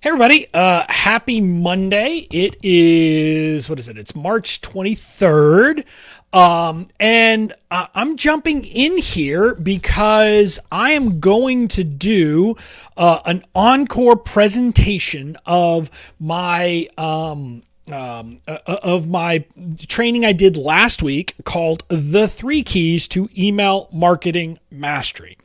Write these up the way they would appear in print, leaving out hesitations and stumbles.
Hey everybody, happy Monday. It is, what is it? It's March 23rd. I'm jumping in here because I am going to do an encore presentation of my training I did last week called The Three Keys to Email Marketing Mastery.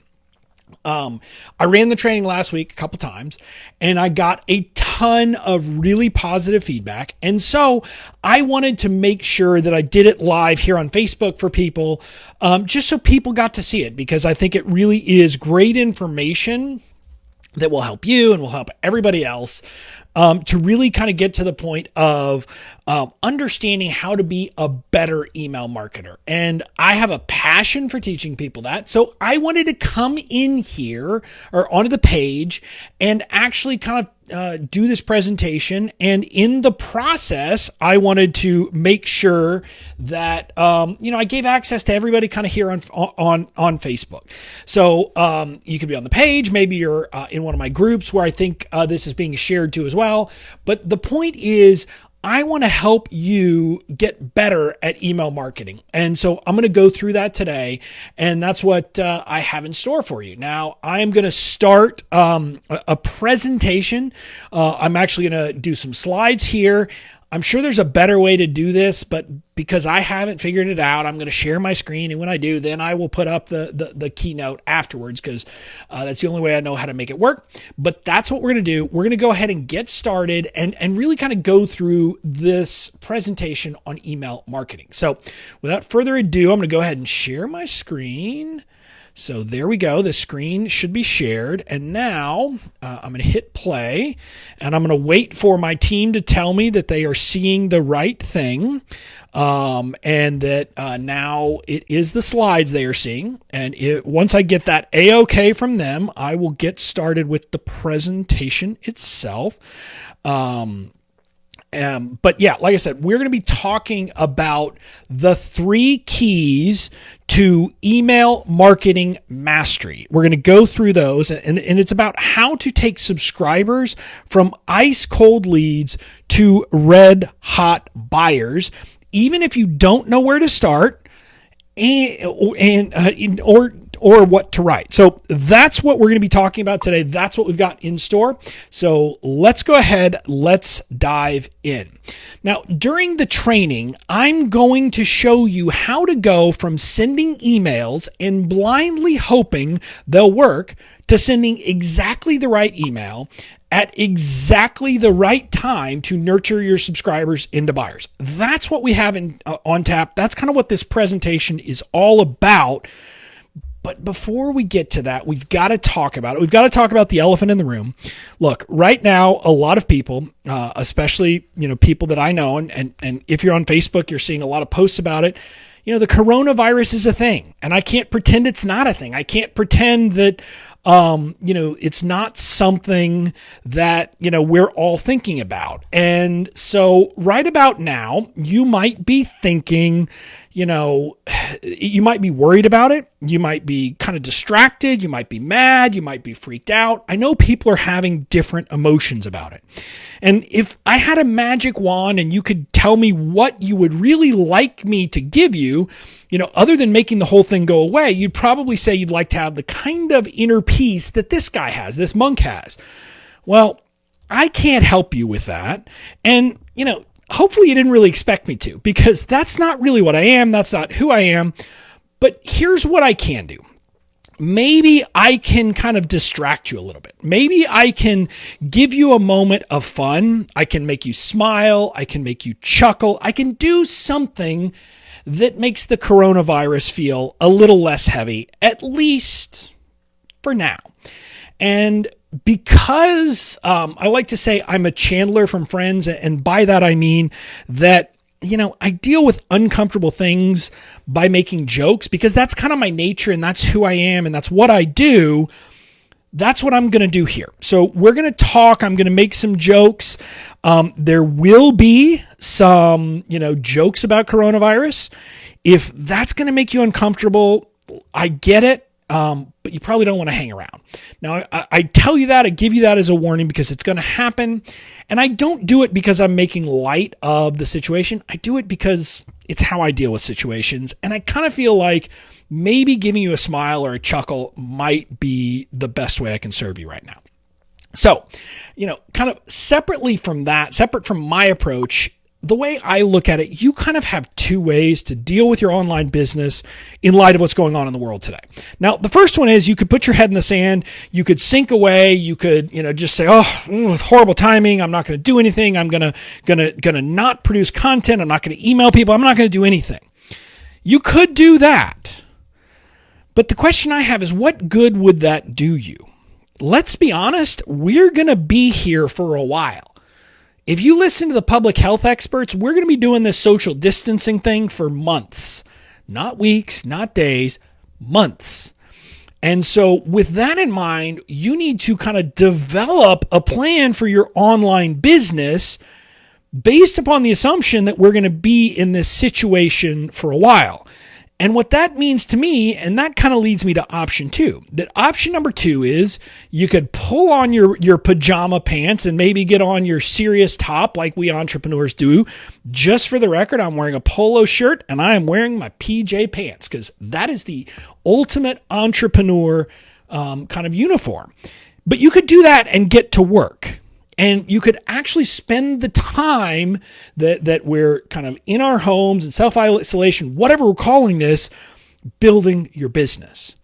I ran the training last week a couple times and I got a ton of really positive feedback. And so I wanted to make sure that I did it live here on Facebook for people, just so people got to see it, because I think it really is great information that will help you and will help everybody else to really kind of get to the point of understanding how to be a better email marketer. And I have a passion for teaching people that. So I wanted to come in here or onto the page and actually kind of do this presentation. And in the process, I wanted to make sure that, I gave access to everybody kind of here on Facebook. So you could be on the page. Maybe you're in one of my groups where I think this is being shared to as well. But the point is, I want to help you get better at email marketing. And so I'm going to go through that today. And that's what I have in store for you. Now, I am going to start a presentation. I'm actually going to do some slides here. I'm sure there's a better way to do this, but because I haven't figured it out, I'm going to share my screen. And when I do, then I will put up the keynote afterwards, because that's the only way I know how to make it work. But that's what we're going to do. We're going to go ahead and get started and really kind of go through this presentation on email marketing. So without further ado, I'm going to go ahead and share my screen. So there we go. The screen should be shared. And now I'm going to hit play, and I'm going to wait for my team to tell me that they are seeing the right thing, and that now it is the slides they are seeing. And once I get that A-OK from them, I will get started with the presentation itself. But yeah, like I said, we're going to be talking about the three keys to email marketing mastery. We're going to go through those, and it's about how to take subscribers from ice cold leads to red hot buyers, even if you don't know where to start or what to write. So that's what we're going to be talking about today. That's what we've got in store. So let's go ahead. Let's dive in. Now, during the training, I'm going to show you how to go from sending emails and blindly hoping they'll work to sending exactly the right email at exactly the right time to nurture your subscribers into buyers. That's what we have on tap. That's kind of what this presentation is all about. But before we get to that, we've got to talk about it. We've got to talk about the elephant in the room. Look, right now, a lot of people, especially, people that I know, and if you're on Facebook, you're seeing a lot of posts about it. The coronavirus is a thing, and I can't pretend it's not a thing. I can't pretend that, it's not something that, we're all thinking about. And so right about now, you might be thinking, you might be worried about it. You might be kind of distracted. You might be mad. You might be freaked out. I know people are having different emotions about it. And if I had a magic wand and you could tell me what you would really like me to give you, other than making the whole thing go away, you'd probably say you'd like to have the kind of inner peace that this guy has, this monk has. Well, I can't help you with that. And, hopefully you didn't really expect me to, because that's not really what I am. That's not who I am. But here's what I can do. Maybe I can kind of distract you a little bit. Maybe I can give you a moment of fun. I can make you smile. I can make you chuckle. I can do something that makes the coronavirus feel a little less heavy, at least for now. And because I like to say I'm a Chandler from Friends, and by that I mean that, I deal with uncomfortable things by making jokes, because that's kind of my nature and that's who I am and that's what I do. That's what I'm going to do here. So we're going to talk. I'm going to make some jokes. There will be some, jokes about coronavirus. If that's going to make you uncomfortable, I get it. But but you probably don't want to hang around. Now, I tell you that, I give you that as a warning because it's going to happen. And I don't do it because I'm making light of the situation. I do it because it's how I deal with situations. And I kind of feel like maybe giving you a smile or a chuckle might be the best way I can serve you right now. So, kind of separate from my approach, the way I look at it, you kind of have two ways to deal with your online business in light of what's going on in the world today. Now, the first one is you could put your head in the sand, you could sink away, you could, just say, with horrible timing, I'm not going to do anything, I'm going to not produce content, I'm not going to email people, I'm not going to do anything. You could do that. But the question I have is, what good would that do you? Let's be honest, we're going to be here for a while. If you listen to the public health experts, we're going to be doing this social distancing thing for months, not weeks, not days, months. And so with that in mind, you need to kind of develop a plan for your online business based upon the assumption that we're going to be in this situation for a while. And what that means to me, and that kind of leads me to option two. That option number two is you could pull on your pajama pants and maybe get on your serious top like we entrepreneurs do. Just for the record, I'm wearing a polo shirt and I am wearing my PJ pants because that is the ultimate entrepreneur kind of uniform. But you could do that and get to work. And you could actually spend the time that we're kind of in our homes and self-isolation, whatever we're calling this, building your business.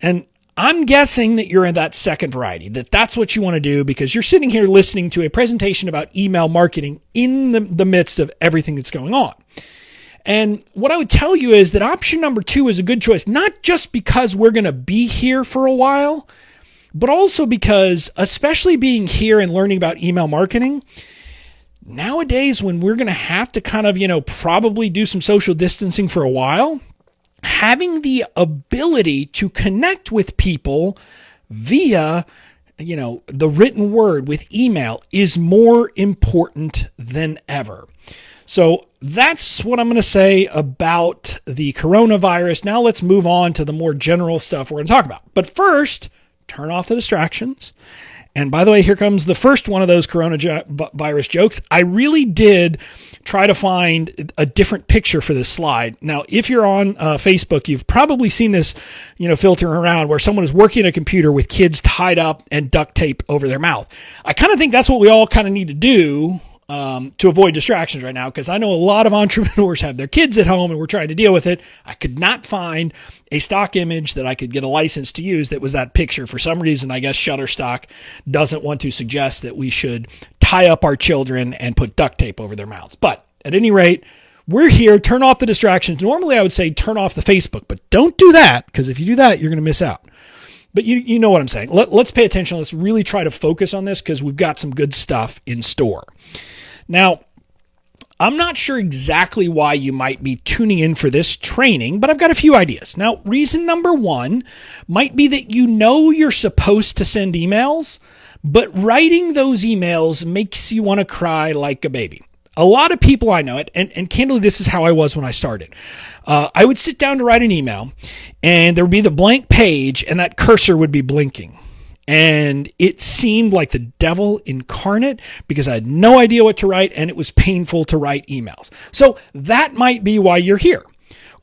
And I'm guessing that you're in that second variety, that's what you want to do because you're sitting here listening to a presentation about email marketing in the midst of everything that's going on. And what I would tell you is that option number two is a good choice, not just because we're going to be here for a while, but also because, especially being here and learning about email marketing, nowadays when we're going to have to kind of, probably do some social distancing for a while, having the ability to connect with people via, the written word with email is more important than ever. So that's what I'm going to say about the coronavirus. Now let's move on to the more general stuff we're going to talk about. But first, turn off the distractions. And by the way, here comes the first one of those coronavirus jokes. I really did try to find a different picture for this slide. Now, if you're on Facebook, you've probably seen this, filtering around where someone is working at a computer with kids tied up and duct tape over their mouth. I kind of think that's what we all kind of need to do to avoid distractions right now, because I know a lot of entrepreneurs have their kids at home and we're trying to deal with it. I could not find a stock image that I could get a license to use that was that picture. For some reason, I guess Shutterstock doesn't want to suggest that we should tie up our children and put duct tape over their mouths. But at any rate, we're here. Turn off the distractions. Normally, I would say turn off the Facebook, but don't do that, because if you do that, you're going to miss out. But you know what I'm saying. Let's pay attention. Let's really try to focus on this because we've got some good stuff in store. Now, I'm not sure exactly why you might be tuning in for this training, but I've got a few ideas. Now, reason number one might be that you're supposed to send emails, but writing those emails makes you want to cry like a baby. A lot of people I know, and candidly, this is how I was when I started. I would sit down to write an email, and there would be the blank page, and that cursor would be blinking. And it seemed like the devil incarnate because I had no idea what to write, and it was painful to write emails. So that might be why you're here.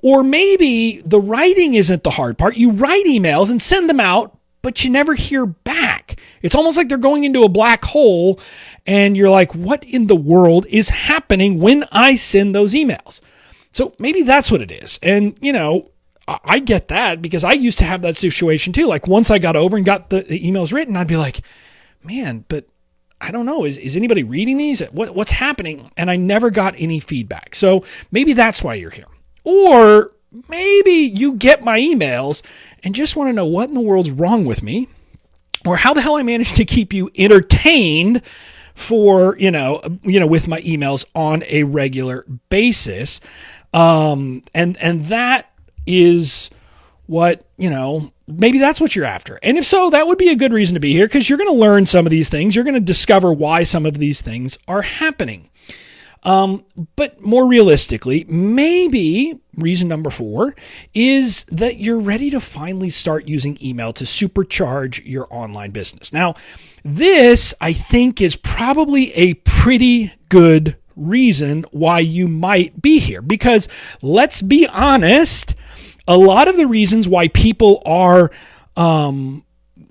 Or maybe the writing isn't the hard part. You write emails and send them out, but you never hear back. It's almost like they're going into a black hole, and you're like, what in the world is happening when I send those emails? So maybe that's what it is. And, I get that because I used to have that situation too. Like once I got over and got the emails written, I'd be like, man, but I don't know. Is anybody reading these? What's happening? And I never got any feedback. So maybe that's why you're here. Or maybe you get my emails and just want to know what in the world's wrong with me, or how the hell I managed to keep you entertained for, with my emails on a regular basis. And that is what, maybe that's what you're after. And if so, that would be a good reason to be here because you're going to learn some of these things. You're going to discover why some of these things are happening. But more realistically, maybe reason number 4 is that you're ready to finally start using email to supercharge your online business. Now, this, I think, is probably a pretty good reason why you might be here. Because let's be honest, a lot of the reasons why people are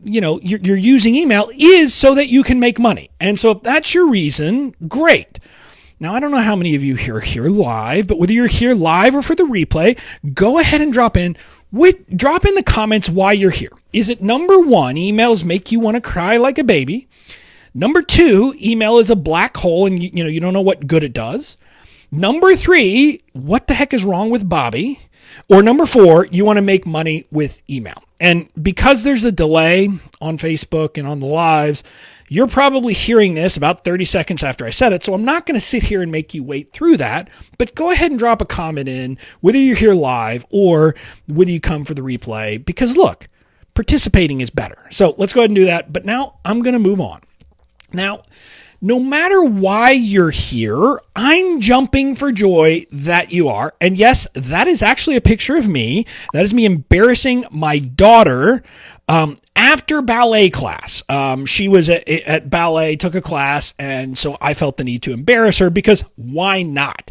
you're using email is so that you can make money. And so if that's your reason, great. Now, I don't know how many of you are here live, but whether you're here live or for the replay, go ahead and drop in the comments why you're here. Is it number 1, emails make you want to cry like a baby? Number 2, email is a black hole and you don't know what good it does. Number 3, what the heck is wrong with Bobby? Or number 4, you want to make money with email. And because there's a delay on Facebook and on the lives, you're probably hearing this about 30 seconds after I said it. So I'm not going to sit here and make you wait through that, but go ahead and drop a comment in, whether you're here live or whether you come for the replay, because look, participating is better. So let's go ahead and do that. But now I'm going to move on. Now, no matter why you're here, I'm jumping for joy that you are. And yes, that is actually a picture of me. That is me embarrassing my daughter after ballet class. She was at ballet, took a class, and so I felt the need to embarrass her because why not?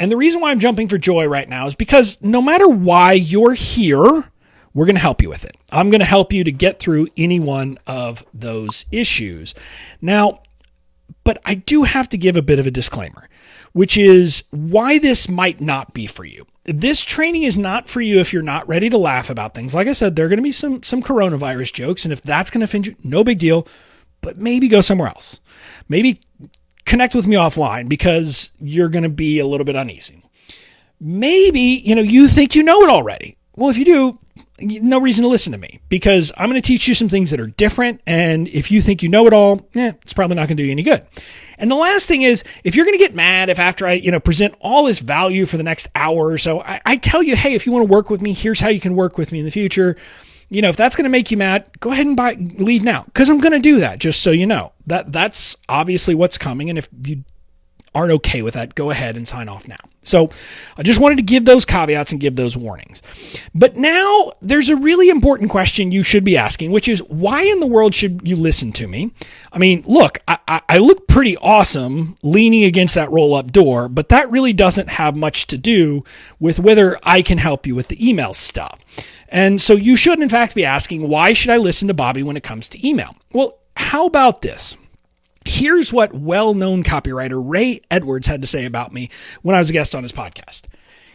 And the reason why I'm jumping for joy right now is because no matter why you're here, we're going to help you with it. I'm going to help you to get through any one of those issues. Now, but I do have to give a bit of a disclaimer, which is why this might not be for you. This training is not for you if you're not ready to laugh about things. Like I said, there are going to be some coronavirus jokes, and if that's going to offend you, no big deal, but maybe go somewhere else. Maybe connect with me offline because you're going to be a little bit uneasy. Maybe, you think you know it already. Well, if you do, no reason to listen to me because I'm going to teach you some things that are different. And if you think you know it all, it's probably not going to do you any good. And the last thing is, if you're going to get mad if after I, present all this value for the next hour or so, I tell you, hey, if you want to work with me, here's how you can work with me in the future. If that's going to make you mad, go ahead and leave now because I'm going to do that. Just so you know that's obviously what's coming. And if you aren't okay with that, go ahead and sign off now. So I just wanted to give those caveats and give those warnings. But now there's a really important question you should be asking, which is why in the world should you listen to me? I mean, look, I look pretty awesome leaning against that roll-up door, but that really doesn't have much to do with whether I can help you with the email stuff. And so you should, in fact, be asking, why should I listen to Bobby when it comes to email? Well, how about this? Here's what well-known copywriter Ray Edwards had to say about me when I was a guest on his podcast.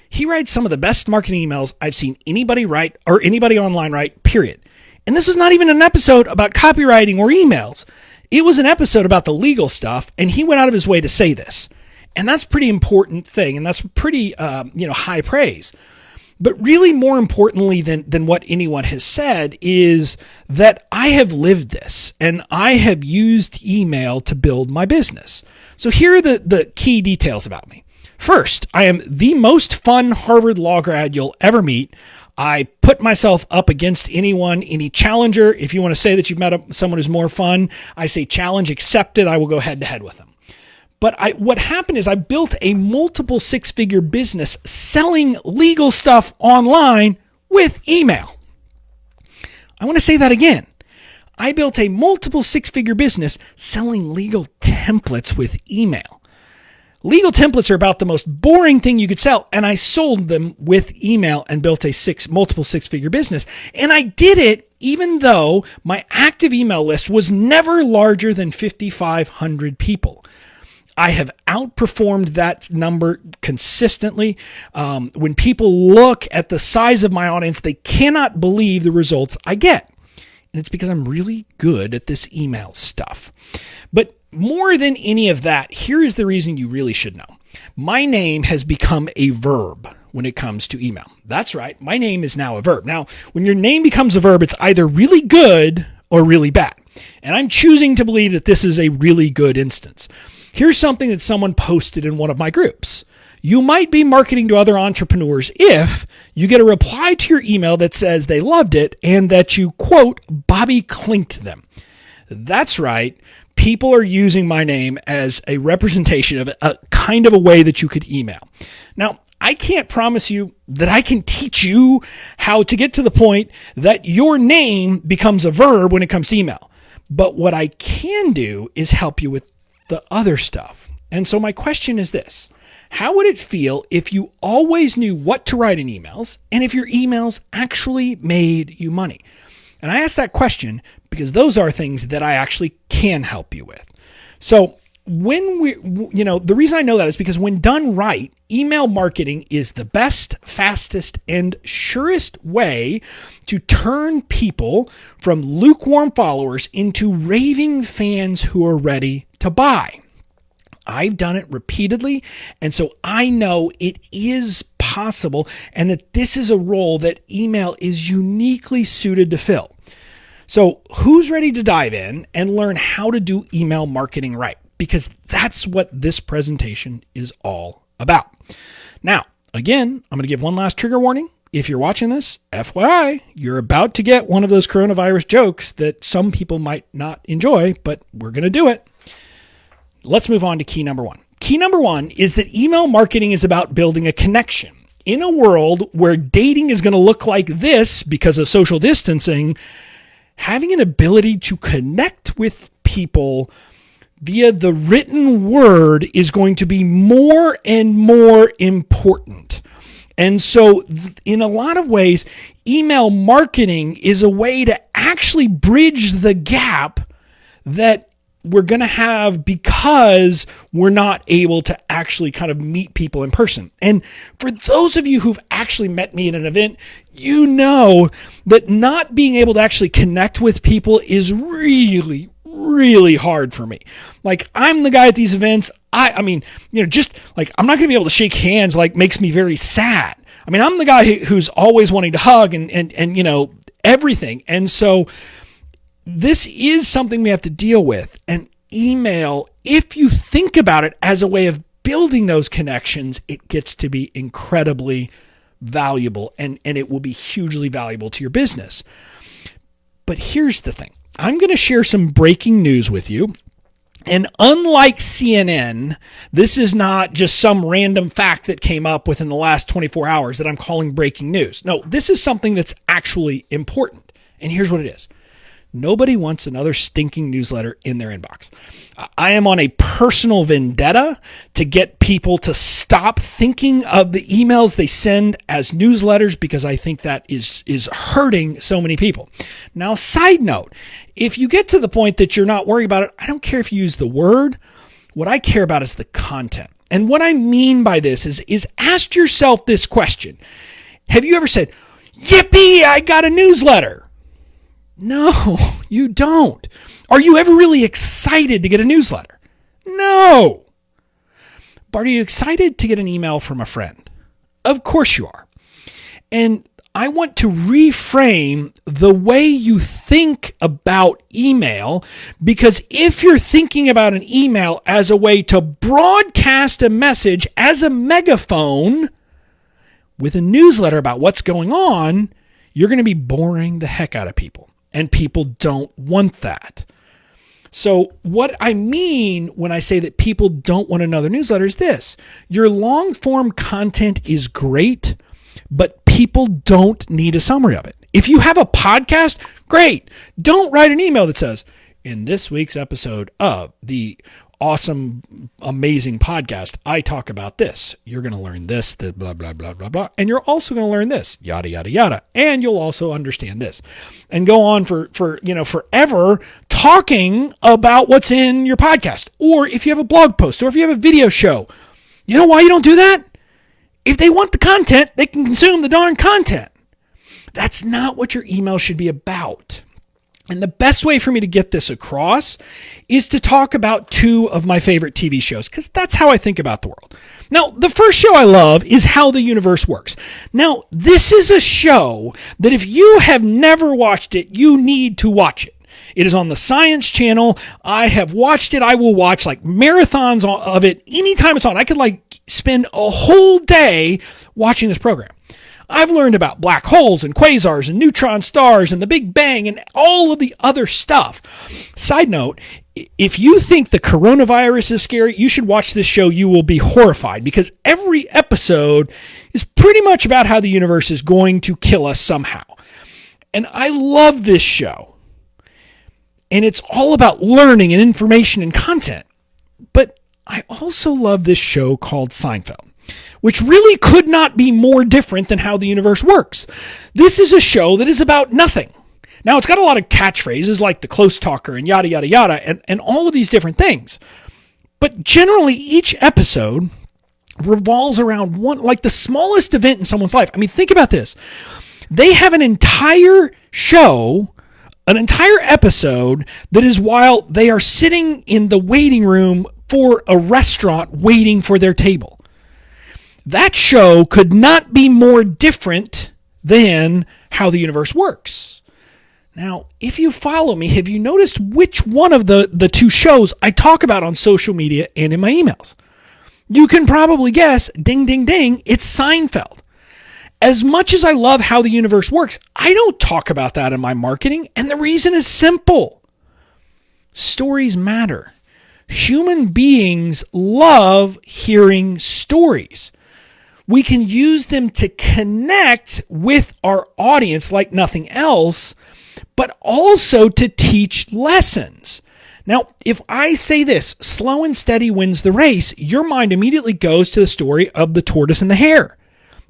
He writes some of the best marketing emails I've seen anybody write or anybody online write, period. And this was not even an episode about copywriting or emails. It was an episode about the legal stuff, and he went out of his way to say this. And that's a pretty important thing, and that's pretty high praise. But really more importantly than what anyone has said is that I have lived this and I have used email to build my business. So here are the key details about me. First, I am the most fun Harvard Law grad you'll ever meet. I put myself up against any challenger. If you want to say that you've met someone who's more fun, I say challenge accepted. I will go head to head with them. But what happened is I built a multiple 6-figure business selling legal stuff online with email. I want to say that again. I built a multiple 6-figure business selling legal templates with email. Legal templates are about the most boring thing you could sell, and I sold them with email and built a multiple 6-figure business. And I did it even though my active email list was never larger than 5,500 people. I have outperformed that number consistently. When people look at the size of my audience, they cannot believe the results I get. And it's because I'm really good at this email stuff. But more than any of that, here is the reason you really should know. My name has become a verb when it comes to email. That's right. My name is now a verb. Now, when your name becomes a verb, it's either really good or really bad. And I'm choosing to believe that this is a really good instance. Here's something that someone posted in one of my groups. You might be marketing to other entrepreneurs if you get a reply to your email that says they loved it and that you, quote, Bobby clinked them. That's right. people are using my name as a representation of a kind of a way that you could email. Now, I can't promise you that I can teach you how to get to the point that your name becomes a verb when it comes to email. But what I can do is help you with the other stuff. And so my question is this: how would it feel if you always knew what to write in emails and if your emails actually made you money? And I ask that question because those are things that I actually can help you with. So the reason I know that is because when done right, email marketing is the best, fastest, and surest way to turn people from lukewarm followers into raving fans who are ready to buy. I've done it repeatedly, and so I know it is possible and that this is a role that email is uniquely suited to fill. So who's ready to dive in and learn how to do email marketing right? Because that's what this presentation is all about. Now, again, I'm going to give one last trigger warning. If you're watching this, FYI, you're about to get one of those coronavirus jokes that some people might not enjoy, but we're going to do it. Let's move on to key number one. Key number one is that email marketing is about building a connection. In a world where dating is going to look like this because of social distancing, having an ability to connect with people via the written word is going to be more and more important. And so in a lot of ways, email marketing is a way to actually bridge the gap that we're going to have because we're not able to actually kind of meet people in person. And for those of you who've actually met me at an event, you know that not being able to actually connect with people is really hard for me. Like, I'm the guy at these events. I mean, just like, I'm not going to be able to shake hands, like, makes me very sad. I mean, I'm the guy who's always wanting to hug and everything. And so this is something we have to deal with. And email, if you think about it as a way of building those connections, it gets to be incredibly valuable and it will be hugely valuable to your business. But here's the thing. I'm going to share some breaking news with you. And unlike CNN, this is not just some random fact that came up within the last 24 hours that I'm calling breaking news. No, this is something that's actually important. And here's what it is. Nobody wants another stinking newsletter in their inbox. I am on a personal vendetta to get people to stop thinking of the emails they send as newsletters because I think that is hurting so many people. Now, side note, if you get to the point that you're not worried about it, I don't care if you use the word. What I care about is the content. And what I mean by this is ask yourself this question. Have you ever said, yippee, I got a newsletter? No, you don't. Are you ever really excited to get a newsletter? No. But are you excited to get an email from a friend? Of course you are. And I want to reframe the way you think about email, because if you're thinking about an email as a way to broadcast a message as a megaphone with a newsletter about what's going on, you're going to be boring the heck out of people. And people don't want that. So what I mean when I say that people don't want another newsletter is this. Your long form content is great, but people don't need a summary of it. If you have a podcast, great. Don't write an email that says, in this week's episode of the awesome, amazing podcast, I talk about this. You're going to learn this, the blah, blah, blah, blah, blah. And you're also going to learn this, yada, yada, yada. And you'll also understand this. And go on for forever talking about what's in your podcast. Or if you have a blog post, or if you have a video show. You know why you don't do that? If they want the content, they can consume the darn content. That's not what your email should be about. And the best way for me to get this across is to talk about two of my favorite TV shows, because that's how I think about the world. Now, the first show I love is How the Universe Works. Now, this is a show that if you have never watched it, you need to watch it. It is on the Science Channel. I have watched it. I will watch like marathons of it anytime it's on. I could like spend a whole day watching this program. I've learned about black holes and quasars and neutron stars and the Big Bang and all of the other stuff. Side note, if you think the coronavirus is scary, you should watch this show. You will be horrified because every episode is pretty much about how the universe is going to kill us somehow. And I love this show. And it's all about learning and information and content. But I also love this show called Seinfeld, which really could not be more different than how the universe works. This is a show that is about nothing. Now, it's got a lot of catchphrases like the close talker and yada, yada, yada, and all of these different things. But generally, each episode revolves around one, like the smallest event in someone's life. I mean, think about this. They have an entire show, an entire episode that is while they are sitting in the waiting room for a restaurant waiting for their table. That show could not be more different than how the universe works. Now, if you follow me, have you noticed which one of the two shows I talk about on social media and in my emails? You can probably guess, ding, ding, ding, it's Seinfeld. As much as I love how the universe works, I don't talk about that in my marketing, and the reason is simple. Stories matter. Human beings love hearing stories. We can use them to connect with our audience like nothing else, but also to teach lessons. Now, if I say this, slow and steady wins the race, your mind immediately goes to the story of the tortoise and the hare.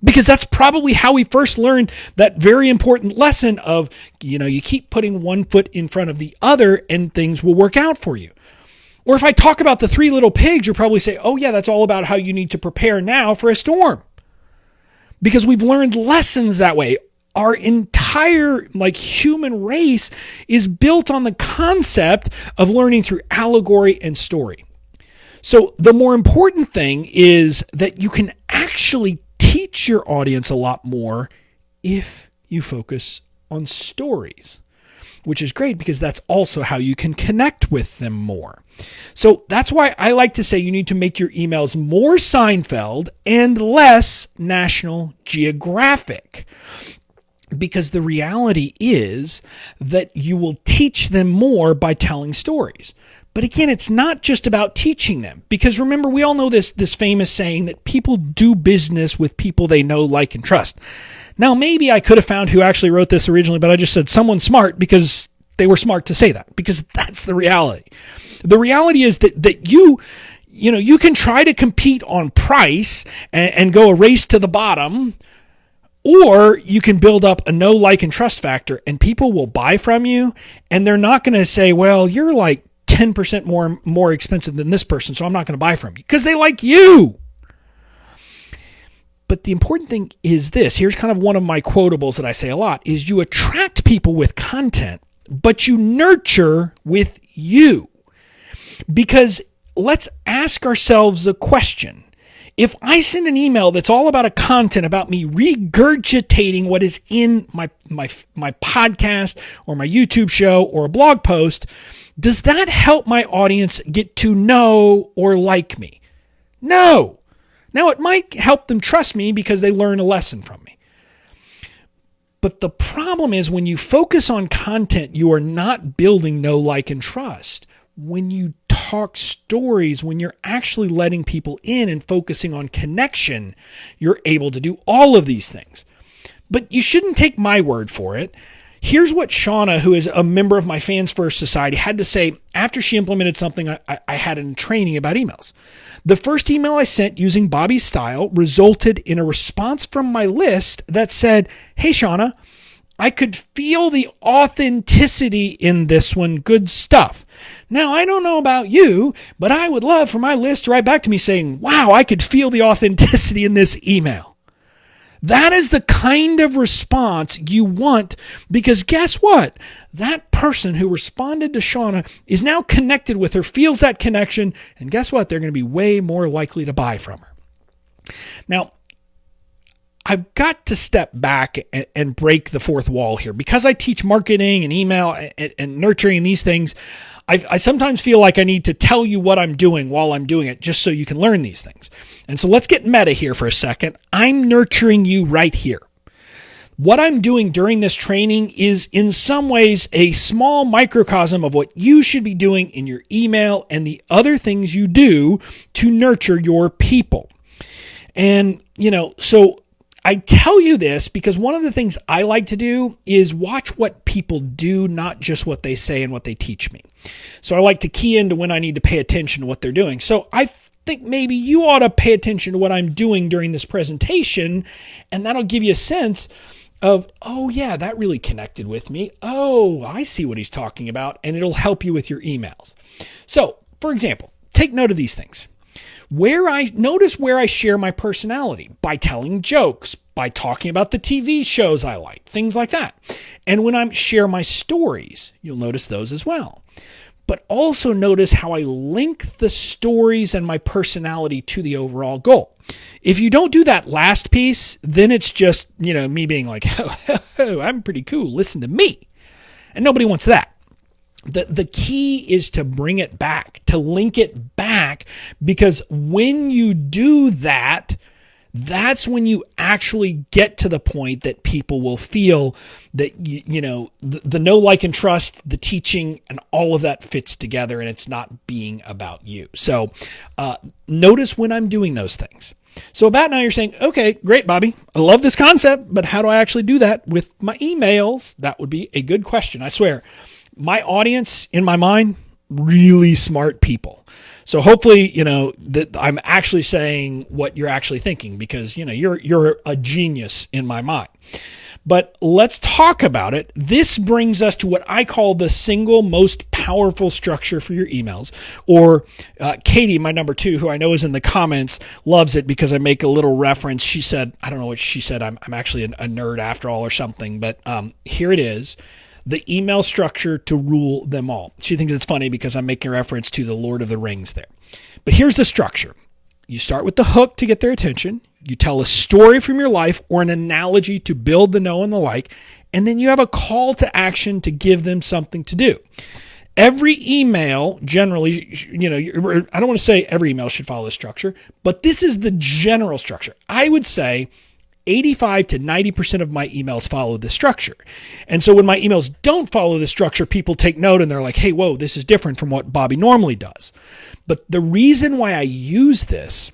Because that's probably how we first learned that very important lesson of, you keep putting one foot in front of the other and things will work out for you. Or if I talk about the three little pigs, you'll probably say, oh yeah, that's all about how you need to prepare now for a storm. Because we've learned lessons that way. Our entire human race is built on the concept of learning through allegory and story. So the more important thing is that you can actually teach your audience a lot more if you focus on stories, which is great because that's also how you can connect with them more. So that's why I like to say you need to make your emails more Seinfeld and less National Geographic. Because the reality is that you will teach them more by telling stories. But again, it's not just about teaching them. Because remember, we all know this famous saying that people do business with people they know, like, and trust. Now, maybe I could have found who actually wrote this originally, but I just said someone smart because they were smart to say that. Because that's the reality. The reality is that you can try to compete on price and go a race to the bottom, or you can build up a know, like, and trust factor, and people will buy from you, and they're not going to say, well, you're like 10% more expensive than this person, so I'm not going to buy from you, because they like you. But the important thing is this. Here's kind of one of my quotables that I say a lot, is you attract people with content, but you nurture with you. Because let's ask ourselves the question. If I send an email that's all about a content about me regurgitating what is in my podcast or my YouTube show or a blog post, does that help my audience get to know or like me? No. Now, it might help them trust me because they learn a lesson from me. But the problem is when you focus on content, you are not building know, like, and trust. When you talk stories, when you're actually letting people in and focusing on connection, you're able to do all of these things. But you shouldn't take my word for it. Here's what Shauna, who is a member of my Fans First Society, had to say after she implemented something I had in training about emails. The first email I sent using Bobby's style resulted in a response from my list that said, hey, Shauna, I could feel the authenticity in this one. Good stuff. Now, I don't know about you, but I would love for my list to write back to me saying, wow, I could feel the authenticity in this email. That is the kind of response you want, because guess what? That person who responded to Shauna is now connected with her, feels that connection, and guess what? They're going to be way more likely to buy from her. Now, I've got to step back and break the fourth wall here. Because I teach marketing and email and nurturing and these things, I sometimes feel like I need to tell you what I'm doing while I'm doing it just so you can learn these things. And so let's get meta here for a second. I'm nurturing you right here. What I'm doing during this training is in some ways a small microcosm of what you should be doing in your email and the other things you do to nurture your people. And, so I tell you this because one of the things I like to do is watch what people do, not just what they say and what they teach me. So I like to key into when I need to pay attention to what they're doing. So I think maybe you ought to pay attention to what I'm doing during this presentation, and that'll give you a sense of, oh yeah, that really connected with me. Oh, I see what he's talking about, and it'll help you with your emails. So, for example, take note of these things. Notice where I share my personality by telling jokes, by talking about the TV shows I like, things like that. And when I share my stories, you'll notice those as well. But also notice how I link the stories and my personality to the overall goal. If you don't do that last piece, then it's just, me being like, oh, I'm pretty cool. Listen to me. And nobody wants that. The key is to bring it back, to link it back, because when you do that, that's when you actually get to the point that people will feel that, the know, like, and trust, the teaching, and all of that fits together, and it's not being about you. So notice when I'm doing those things. So about now you're saying, okay, great, Bobby. I love this concept, but how do I actually do that with my emails? That would be a good question. I swear, my audience in my mind, really smart people. So hopefully, that I'm actually saying what you're actually thinking, because, you're a genius in my mind. But let's talk about it. This brings us to what I call the single most powerful structure for your emails. Or Katie, my number 2, who I know is in the comments, loves it because I make a little reference. She said, I don't know what she said. I'm actually a nerd after all or something. But here it is. The email structure to rule them all. She thinks it's funny because I'm making reference to the Lord of the Rings there. But here's the structure. You start with the hook to get their attention. You tell a story from your life or an analogy to build the know and the like. And then you have a call to action to give them something to do. Every email generally, I don't want to say every email should follow this structure, but this is the general structure. I would say 85 to 90% of my emails follow this structure. And so when my emails don't follow this structure, people take note and they're like, hey, whoa, this is different from what Bobby normally does. But the reason why I use this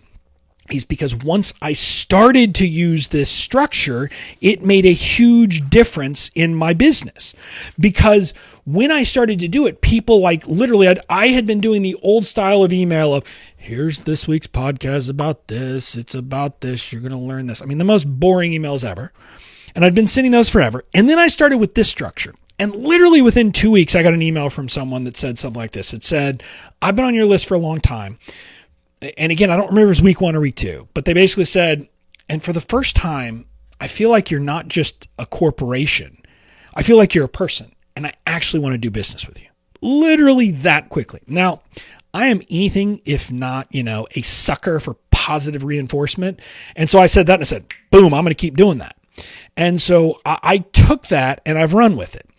is because once I started to use this structure, it made a huge difference in my business. Because when I started to do it, people literally, I had been doing the old style of email of, here's this week's podcast about this, it's about this, you're going to learn this. I mean, the most boring emails ever. And I'd been sending those forever. And then I started with this structure. And literally within 2 weeks, I got an email from someone that said something like this. It said, I've been on your list for a long time. And again, I don't remember if it was week 1 or week 2, but they basically said, and for the first time, I feel like you're not just a corporation. I feel like you're a person, and I actually want to do business with you. Literally that quickly. Now, I am anything if not, a sucker for positive reinforcement. And so I said that and I said, boom, I'm going to keep doing that. And so I took that and I've run with it.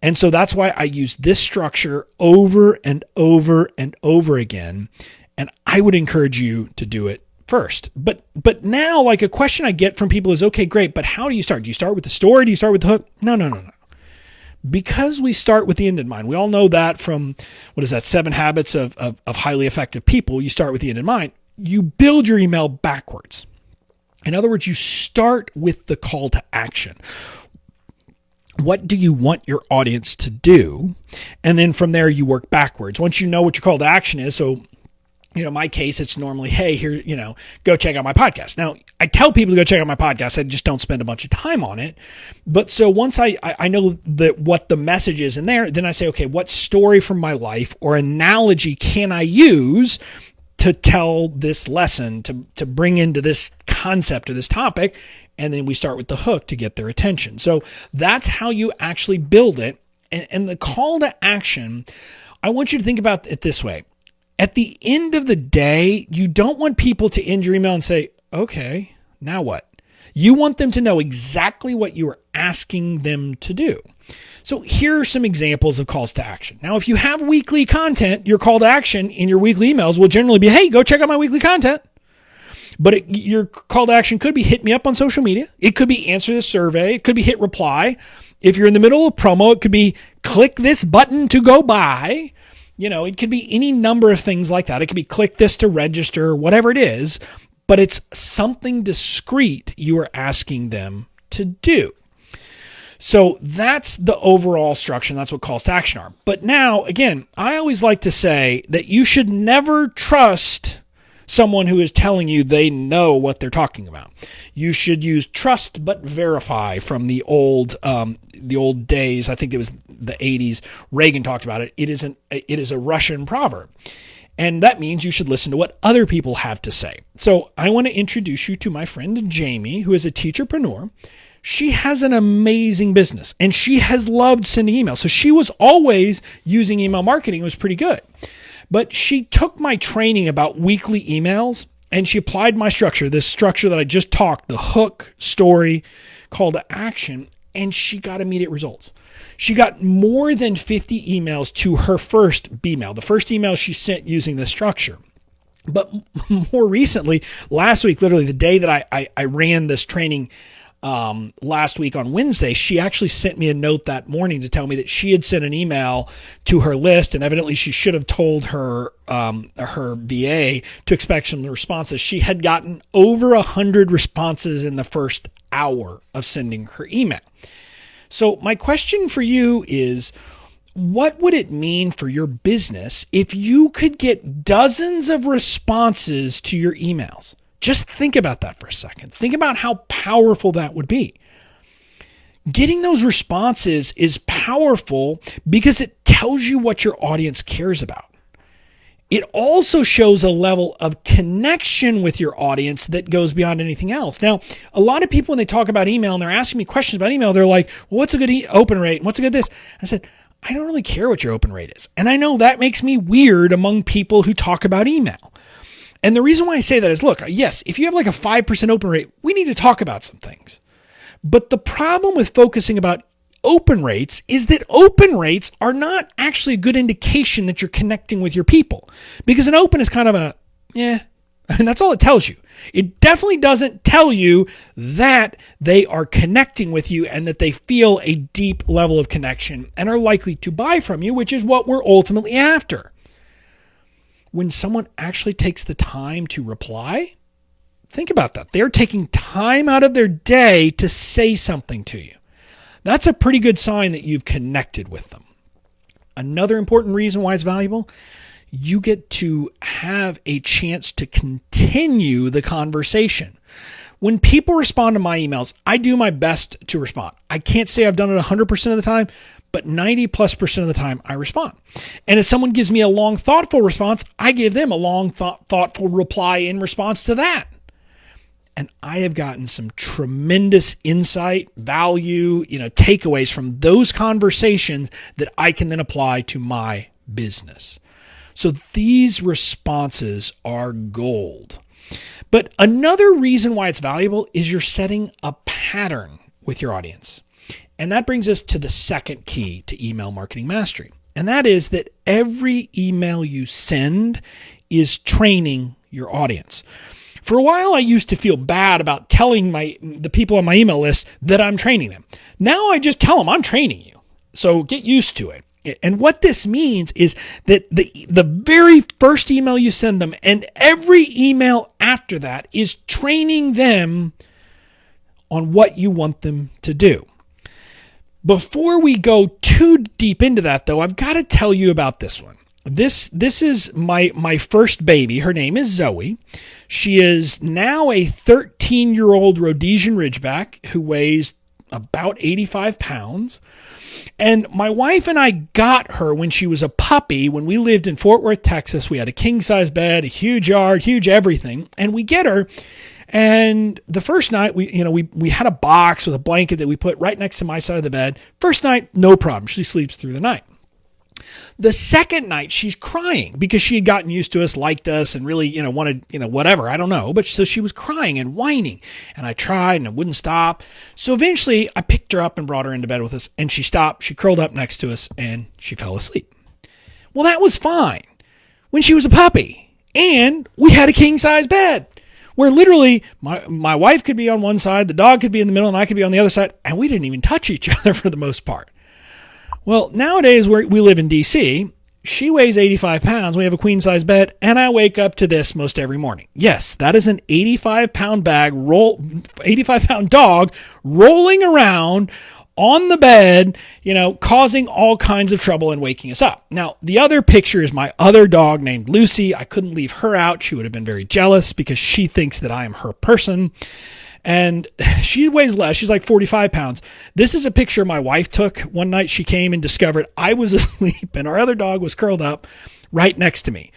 And so that's why I use this structure over and over and over again. And I would encourage you to do it first. But now, a question I get from people is, okay, great, but how do you start? Do you start with the story? Do you start with the hook? No. Because we start with the end in mind. We all know that from, 7 Habits of Highly Effective People. You start with the end in mind. You build your email backwards. In other words, you start with the call to action. What do you want your audience to do? And then from there, you work backwards. Once you know what your call to action is, so in my case, it's normally, hey, here, go check out my podcast. Now, I tell people to go check out my podcast. I just don't spend a bunch of time on it. But so once I know that what the message is in there, then I say, okay, what story from my life or analogy can I use to tell this lesson, to bring into this concept or this topic? And then we start with the hook to get their attention. So that's how you actually build it. And the call to action, I want you to think about it this way. At the end of the day, you don't want people to end your email and say, okay, now what? You want them to know exactly what you are asking them to do. So here are some examples of calls to action. Now, if you have weekly content, your call to action in your weekly emails will generally be, hey, go check out my weekly content. But your call to action could be hit me up on social media. It could be answer this survey. It could be hit reply. If you're in the middle of promo, it could be click this button to go buy. It could be any number of things like that. It could be click this to register, whatever it is, but it's something discreet you are asking them to do. So that's the overall structure, and that's what calls to action are. But now, again, I always like to say that you should never trust someone who is telling you they know what they're talking about. You should use trust but verify from the old days. I think it was the 80s. Reagan talked about it. It is a Russian proverb. And that means you should listen to what other people have to say. So I want to introduce you to my friend Jamie, who is a teacherpreneur. She has an amazing business and she has loved sending emails. So she was always using email marketing. It was pretty good. But she took my training about weekly emails and she applied my structure, this structure that I just talked, the hook, story, call to action, and she got immediate results. She got more than 50 emails to her first B-mail, the first email she sent using this structure. But more recently, last week, literally the day that I ran this training last week on Wednesday, she actually sent me a note that morning to tell me that she had sent an email to her list, and evidently she should have told her VA to expect some responses. She had gotten over 100 responses in the first hour of sending her email. So my question for you is, what would it mean for your business if you could get dozens of responses to your emails? Just think about that for a second. Think about how powerful that would be. Getting those responses is powerful because it tells you what your audience cares about. It also shows a level of connection with your audience that goes beyond anything else. Now, a lot of people, when they talk about email and they're asking me questions about email, they're like, well, what's a good open rate? What's a good this? I said, I don't really care what your open rate is. And I know that makes me weird among people who talk about email. And the reason why I say that is, look, yes, if you have like a 5% open rate, we need to talk about some things. But the problem with focusing about open rates is that open rates are not actually a good indication that you're connecting with your people. Because an open is kind of and that's all it tells you. It definitely doesn't tell you that they are connecting with you and that they feel a deep level of connection and are likely to buy from you, which is what we're ultimately after. When someone actually takes the time to reply, think about that. They're taking time out of their day to say something to you. That's a pretty good sign that you've connected with them. Another important reason why it's valuable, you get to have a chance to continue the conversation. When people respond to my emails, I do my best to respond. I can't say I've done it 100% of the time, but 90+% of the time I respond. And if someone gives me a long, thoughtful response, I give them a long, thoughtful reply in response to that. And I have gotten some tremendous insight, value, takeaways from those conversations that I can then apply to my business. So these responses are gold. But another reason why it's valuable is you're setting a pattern with your audience. And that brings us to the second key to email marketing mastery. And that is that every email you send is training your audience. For a while, I used to feel bad about telling the people on my email list that I'm training them. Now I just tell them I'm training you. So get used to it. And what this means is that the very first email you send them and every email after that is training them on what you want them to do. Before we go too deep into that, though, I've got to tell you about this one. This is my first baby. Her name is Zoe. She is now a 13-year-old Rhodesian Ridgeback who weighs about 85 pounds. And my wife and I got her when she was a puppy when we lived in Fort Worth, Texas. We had a king-size bed, a huge yard, huge everything. And we get her. And the first night, we had a box with a blanket that we put right next to my side of the bed. First night, no problem. She sleeps through the night. The second night, she's crying because she had gotten used to us, liked us, and really, wanted, whatever. I don't know. But so she was crying and whining. And I tried and it wouldn't stop. So eventually, I picked her up and brought her into bed with us. And she stopped. She curled up next to us and she fell asleep. Well, that was fine when she was a puppy. And we had a king-size bed. where literally my wife could be on one side, the dog could be in the middle, and I could be on the other side, and we didn't even touch each other for the most part. Well, nowadays we live in DC. She weighs 85 pounds. We have a queen size bed, and I wake up to this most every morning. Yes, that is an 85-pound 85-pound dog rolling around on the bed, causing all kinds of trouble and waking us up. Now, the other picture is my other dog named Lucy. I couldn't leave her out. She would have been very jealous because she thinks that I am her person. And she weighs less. She's like 45 pounds. This is a picture my wife took one night. She came and discovered I was asleep and our other dog was curled up right next to me.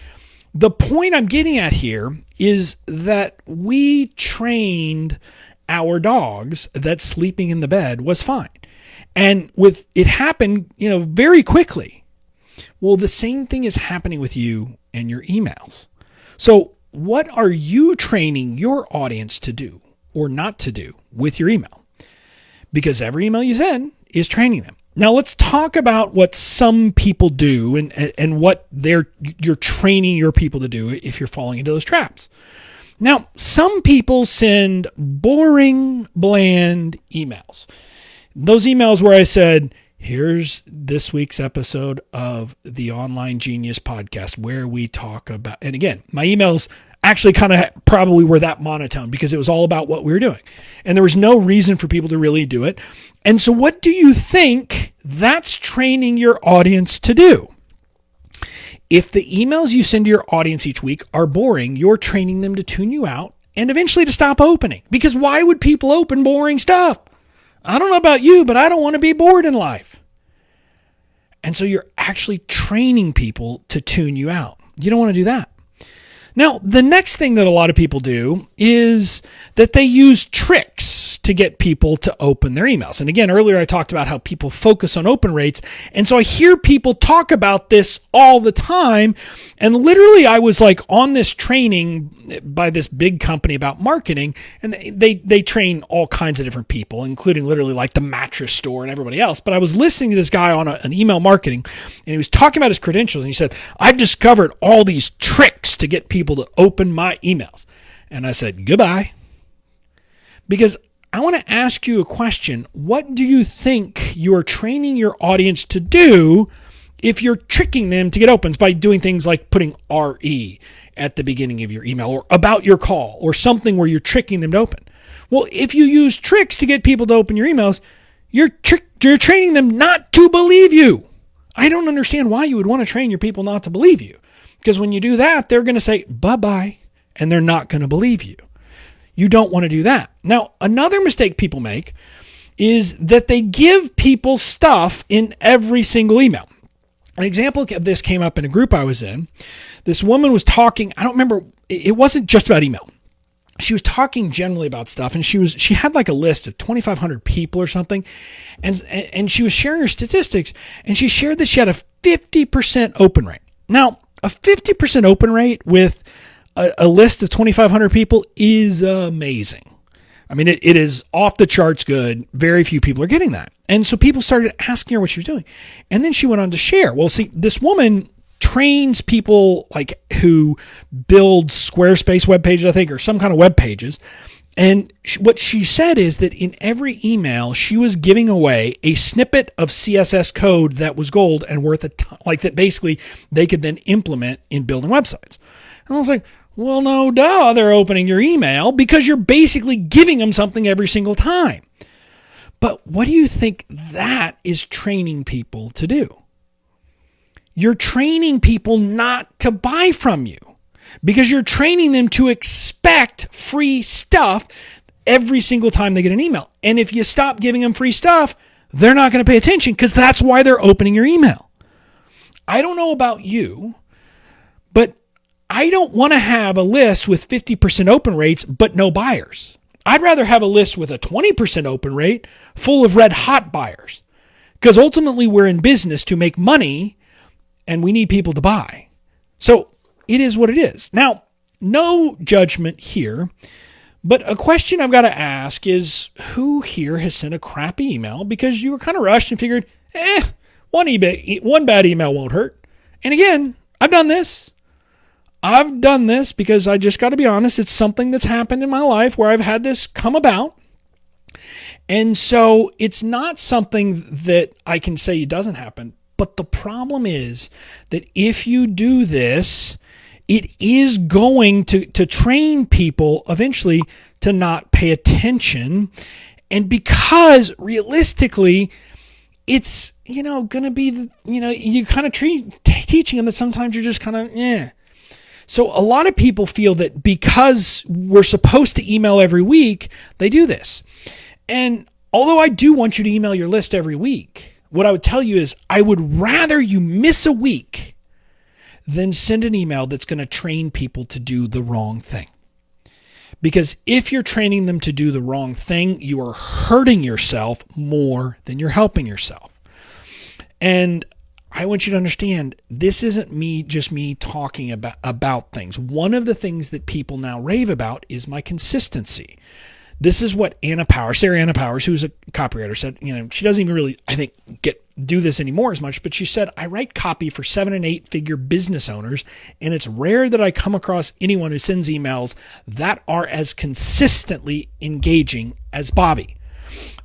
The point I'm getting at here is that we trained our dogs that sleeping in the bed was fine. And it happened, very quickly. Well, the same thing is happening with you and your emails. So what are you training your audience to do or not to do with your email? Because every email you send is training them. Now let's talk about what some people do and what you're training your people to do if you're falling into those traps. Now, some people send boring, bland emails. Those emails where I said, here's this week's episode of the Online Genius podcast where we talk about, and again, my emails actually kind of probably were that monotone because it was all about what we were doing. And there was no reason for people to really do it. And so what do you think that's training your audience to do? If the emails you send to your audience each week are boring, you're training them to tune you out and eventually to stop opening. Because why would people open boring stuff? I don't know about you, but I don't want to be bored in life. And so you're actually training people to tune you out. You don't want to do that. Now, the next thing that a lot of people do is that they use tricks to get people to open their emails. And again, earlier I talked about how people focus on open rates. And so I hear people talk about this all the time. And literally I was like on this training by this big company about marketing, and they train all kinds of different people, including literally like the mattress store and everybody else. But I was listening to this guy on an email marketing, and he was talking about his credentials, and he said, I've discovered all these tricks to get people to open my emails. And I said, goodbye. Because I want to ask you a question. What do you think you're training your audience to do if you're tricking them to get opens by doing things like putting RE at the beginning of your email or about your call or something where you're tricking them to open? Well, if you use tricks to get people to open your emails, you're training them not to believe you. I don't understand why you would want to train your people not to believe you. Because when you do that, they're going to say bye-bye and they're not going to believe you. You don't want to do that. Now, another mistake people make is that they give people stuff in every single email. An example of this came up in a group I was in. This woman was talking, I don't remember, it wasn't just about email. She was talking generally about stuff, and she had like a list of 2,500 people or something, and she was sharing her statistics, and she shared that she had a 50% open rate. Now, a 50% open rate with a list of 2,500 people is amazing. I mean, it is off the charts good. Very few people are getting that. And so people started asking her what she was doing. And then she went on to share. Well, see, this woman trains people like who build Squarespace web pages, I think, or some kind of web pages. And what she said is that in every email, she was giving away a snippet of CSS code that was gold and worth a ton, like that basically they could then implement in building websites. And I was like, well, no, duh, they're opening your email because you're basically giving them something every single time. But what do you think that is training people to do? You're training people not to buy from you because you're training them to expect free stuff every single time they get an email. And if you stop giving them free stuff, they're not going to pay attention because that's why they're opening your email. I don't know about you, but I don't want to have a list with 50% open rates, but no buyers. I'd rather have a list with a 20% open rate full of red hot buyers because ultimately we're in business to make money and we need people to buy. So it is what it is. Now, no judgment here, but a question I've got to ask is who here has sent a crappy email because you were kind of rushed and figured, one bad email won't hurt. And again, I've done this. I've done this because I just got to be honest. It's something that's happened in my life where I've had this come about. And so it's not something that I can say it doesn't happen. But the problem is that if you do this, it is going to train people eventually to not pay attention. And because realistically, it's, going to be, you kind of teaching them that sometimes you're just kind of, So a lot of people feel that because we're supposed to email every week, they do this. And although I do want you to email your list every week, what I would tell you is I would rather you miss a week than send an email that's going to train people to do the wrong thing. Because if you're training them to do the wrong thing, you are hurting yourself more than you're helping yourself. And I want you to understand, this isn't just me talking about things. One of the things that people now rave about is my consistency. This is what Sarah Anna Powers, who's a copywriter, said. She doesn't even really, I think, do this anymore as much, but she said, I write copy for 7- and 8-figure business owners, and it's rare that I come across anyone who sends emails that are as consistently engaging as Bobby.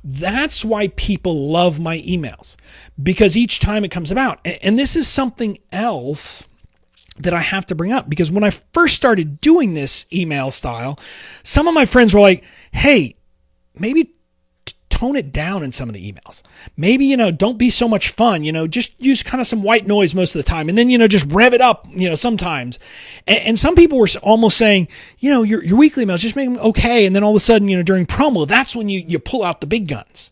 That's why people love my emails, because each time it comes about, and this is something else that I have to bring up, because when I first started doing this email style, some of my friends were like, hey, maybe tone it down in some of the emails. Maybe, don't be so much fun, just use kind of some white noise most of the time. And then, just rev it up, sometimes. And some people were almost saying, your weekly emails, just make them okay. And then all of a sudden, during promo, that's when you pull out the big guns.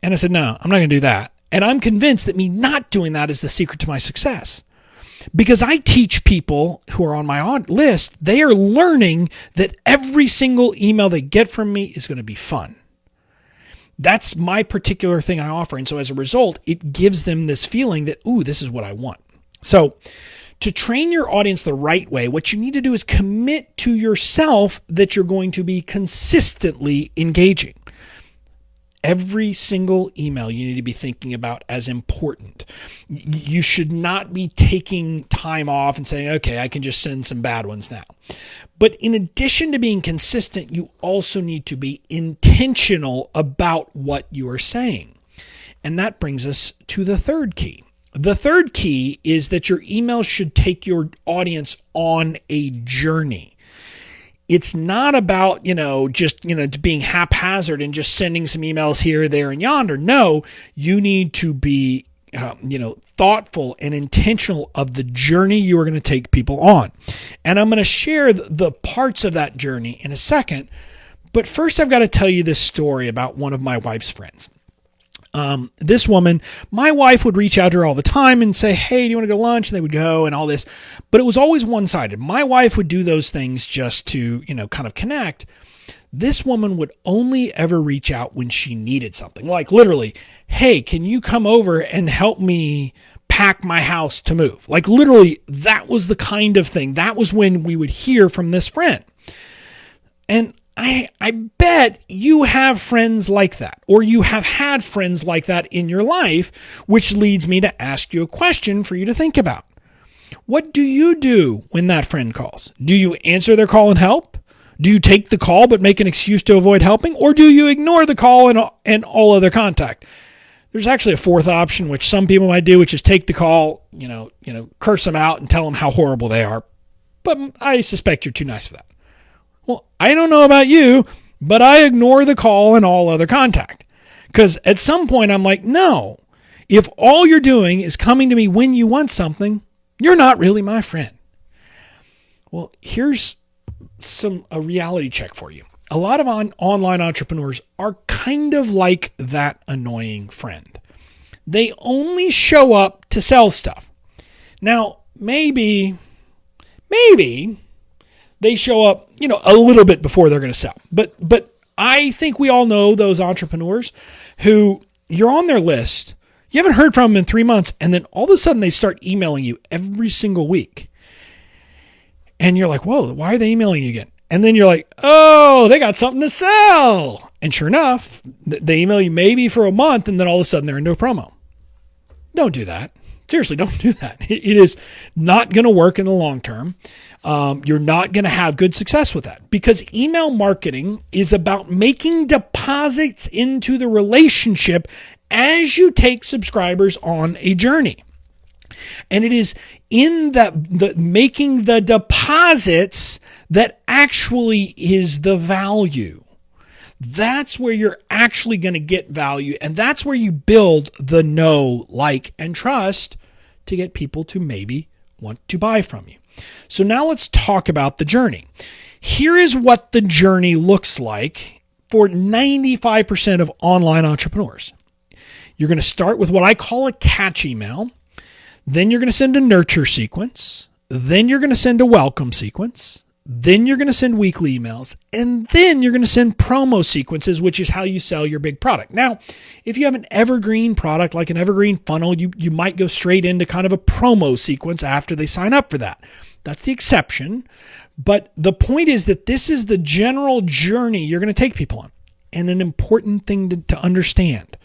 And I said, no, I'm not going to do that. And I'm convinced that me not doing that is the secret to my success. Because I teach people who are on my list, they are learning that every single email they get from me is going to be fun. That's my particular thing I offer. And so as a result, it gives them this feeling that, ooh, this is what I want. So to train your audience the right way, what you need to do is commit to yourself that you're going to be consistently engaging. Every single email you need to be thinking about as important. You should not be taking time off and saying, okay, I can just send some bad ones now. But in addition to being consistent, you also need to be intentional about what you are saying. And that brings us to the third key. The third key is that your email should take your audience on a journey. It's not about, just, being haphazard and just sending some emails here, there, and yonder. No, you need to be, thoughtful and intentional of the journey you are going to take people on. And I'm going to share the parts of that journey in a second. But first, I've got to tell you this story about one of my wife's friends. This woman, my wife would reach out to her all the time and say, hey, do you want to go to lunch? And they would go and all this, but it was always one-sided. My wife would do those things just to, kind of connect. This woman would only ever reach out when she needed something, like literally, hey, can you come over and help me pack my house to move? Like literally, that was the kind of thing. That was when we would hear from this friend. And I bet you have friends like that, or you have had friends like that in your life, which leads me to ask you a question for you to think about. What do you do when that friend calls? Do you answer their call and help? Do you take the call but make an excuse to avoid helping? Or do you ignore the call and all other contact? There's actually a fourth option, which some people might do, which is take the call, curse them out and tell them how horrible they are. But I suspect you're too nice for that. Well, I don't know about you, but I ignore the call and all other contact. Because at some point I'm like, no, if all you're doing is coming to me when you want something, you're not really my friend. Well, here's a reality check for you. A lot of online entrepreneurs are kind of like that annoying friend. They only show up to sell stuff. Now, maybe they show up, a little bit before they're going to sell. But I think we all know those entrepreneurs who you're on their list. You haven't heard from them in 3 months, and then all of a sudden they start emailing you every single week. And you're like, whoa, why are they emailing you again? And then you're like, oh, they got something to sell. And sure enough, they email you maybe for a month, and then all of a sudden they're into a promo. Don't do that. Seriously, don't do that. It is not going to work in the long term. You're not going to have good success with that, because email marketing is about making deposits into the relationship as you take subscribers on a journey. And it is in the making the deposits that actually is the value. That's where you're actually going to get value. And that's where you build the know, like, and trust to get people to maybe want to buy from you. So now let's talk about the journey. Here is what the journey looks like for 95% of online entrepreneurs. You're going to start with what I call a catch email. Then you're going to send a nurture sequence. Then you're going to send a welcome sequence. Then you're going to send weekly emails. And then you're going to send promo sequences, which is how you sell your big product. Now, if you have an evergreen product, like an evergreen funnel, you might go straight into kind of a promo sequence after they sign up for that. That's the exception. But the point is that this is the general journey you're going to take people on. And an important thing to understand.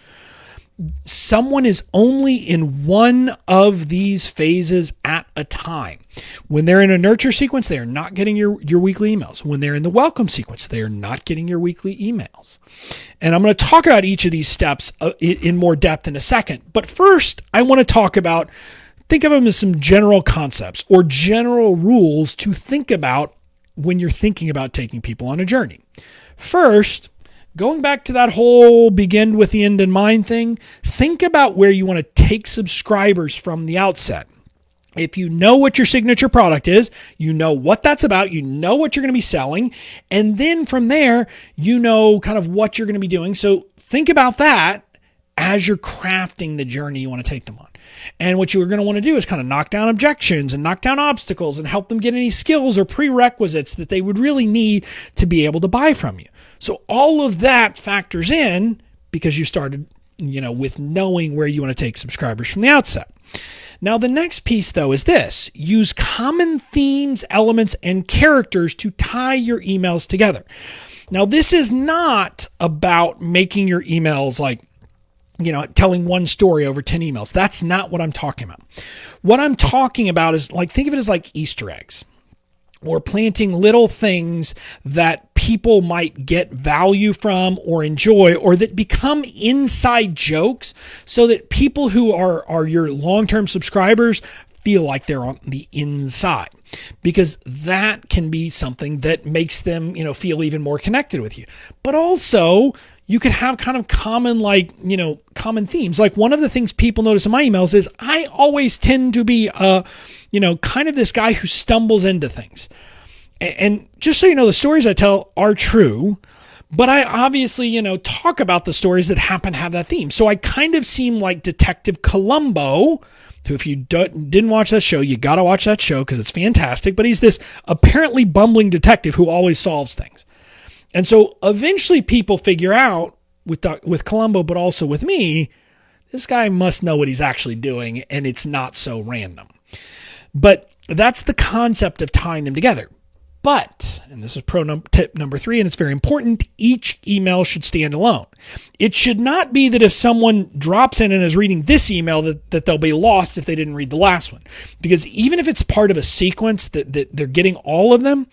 Someone is only in one of these phases at a time. When they're in a nurture sequence, they are not getting your weekly emails. When they're in the welcome sequence, they are not getting your weekly emails. And I'm going to talk about each of these steps in more depth in a second. But first, I want to talk about, think of them as some general concepts or general rules to think about when you're thinking about taking people on a journey. First, going back to that whole begin with the end in mind thing, think about where you want to take subscribers from the outset. If you know what your signature product is, you know what that's about, you know what you're going to be selling, and then from there, you know kind of what you're going to be doing. So think about that as you're crafting the journey you want to take them on. And what you're going to want to do is kind of knock down objections and knock down obstacles and help them get any skills or prerequisites that they would really need to be able to buy from you. So all of that factors in because you started, with knowing where you want to take subscribers from the outset. Now, the next piece, though, is this. Use common themes, elements, and characters to tie your emails together. Now, this is not about making your emails like, telling one story over 10 emails. That's not what I'm talking about. What I'm talking about is think of it as like Easter eggs or planting little things that people might get value from or enjoy or that become inside jokes so that people who are your long-term subscribers feel like they're on the inside, because that can be something that makes them, feel even more connected with you. But also, you could have kind of common themes. Like one of the things people notice in my emails is I always tend to be, kind of this guy who stumbles into things. And just so you know, the stories I tell are true, but I obviously, talk about the stories that happen to have that theme. So I kind of seem like Detective Columbo, who if you didn't watch that show, you got to watch that show because it's fantastic. But he's this apparently bumbling detective who always solves things. And so eventually people figure out with Columbo, but also with me, this guy must know what he's actually doing and it's not so random. But that's the concept of tying them together. But, and this is tip number 3, and it's very important, each email should stand alone. It should not be that if someone drops in and is reading this email that they'll be lost if they didn't read the last one. Because even if it's part of a sequence that they're getting all of them,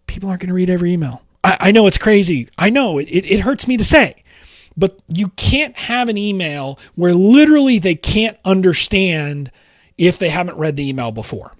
people aren't going to read every email. I know it's crazy. I know it hurts me to say, but you can't have an email where literally they can't understand if they haven't read the email before.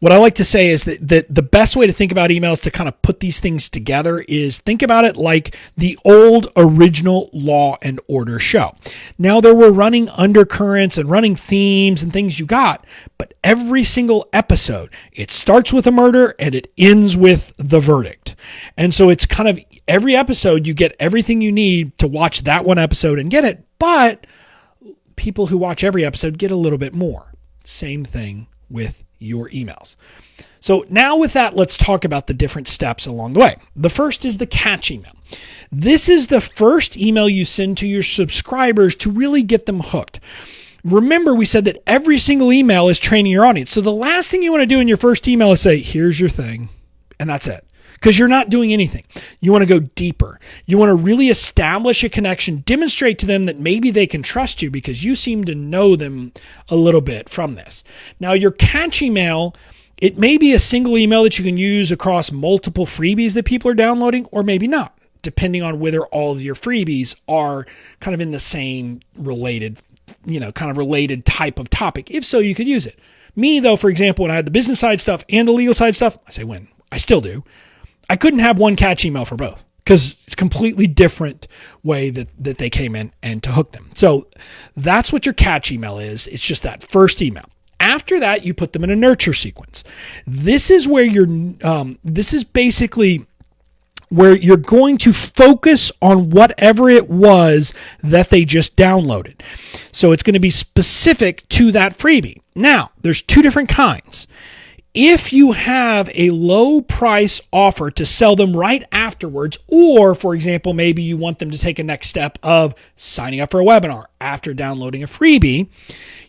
What I like to say is that the best way to think about emails to kind of put these things together is think about it like the old original Law and Order show. Now there were running undercurrents and running themes and things you got, but every single episode, it starts with a murder and it ends with the verdict. And so it's kind of every episode you get everything you need to watch that one episode and get it, but people who watch every episode get a little bit more. Same thing with your emails. So now with that, let's talk about the different steps along the way. The first is the catch email. This is the first email you send to your subscribers to really get them hooked. Remember, we said that every single email is training your audience. So the last thing you want to do in your first email is say, here's your thing, and that's it. because you're not doing anything. You want to go deeper. You want to really establish a connection, demonstrate to them that maybe they can trust you because you seem to know them a little bit from this. Now, your catch email, it may be a single email that you can use across multiple freebies that people are downloading, or maybe not, depending on whether all of your freebies are kind of in the same related type of topic. If so, you could use it. Me, though, for example, when I had the business side stuff and the legal side stuff, I say when, I still do. I couldn't have one catch email for both because it's a completely different way that they came in and to hook them. So that's what your catch email is. It's just that first email. After that, you put them in a nurture sequence. This is where this is basically where you're going to focus on whatever it was that they just downloaded. So it's going to be specific to that freebie. Now, there's two different kinds. If you have a low price offer to sell them right afterwards, or for example, maybe you want them to take a next step of signing up for a webinar after downloading a freebie,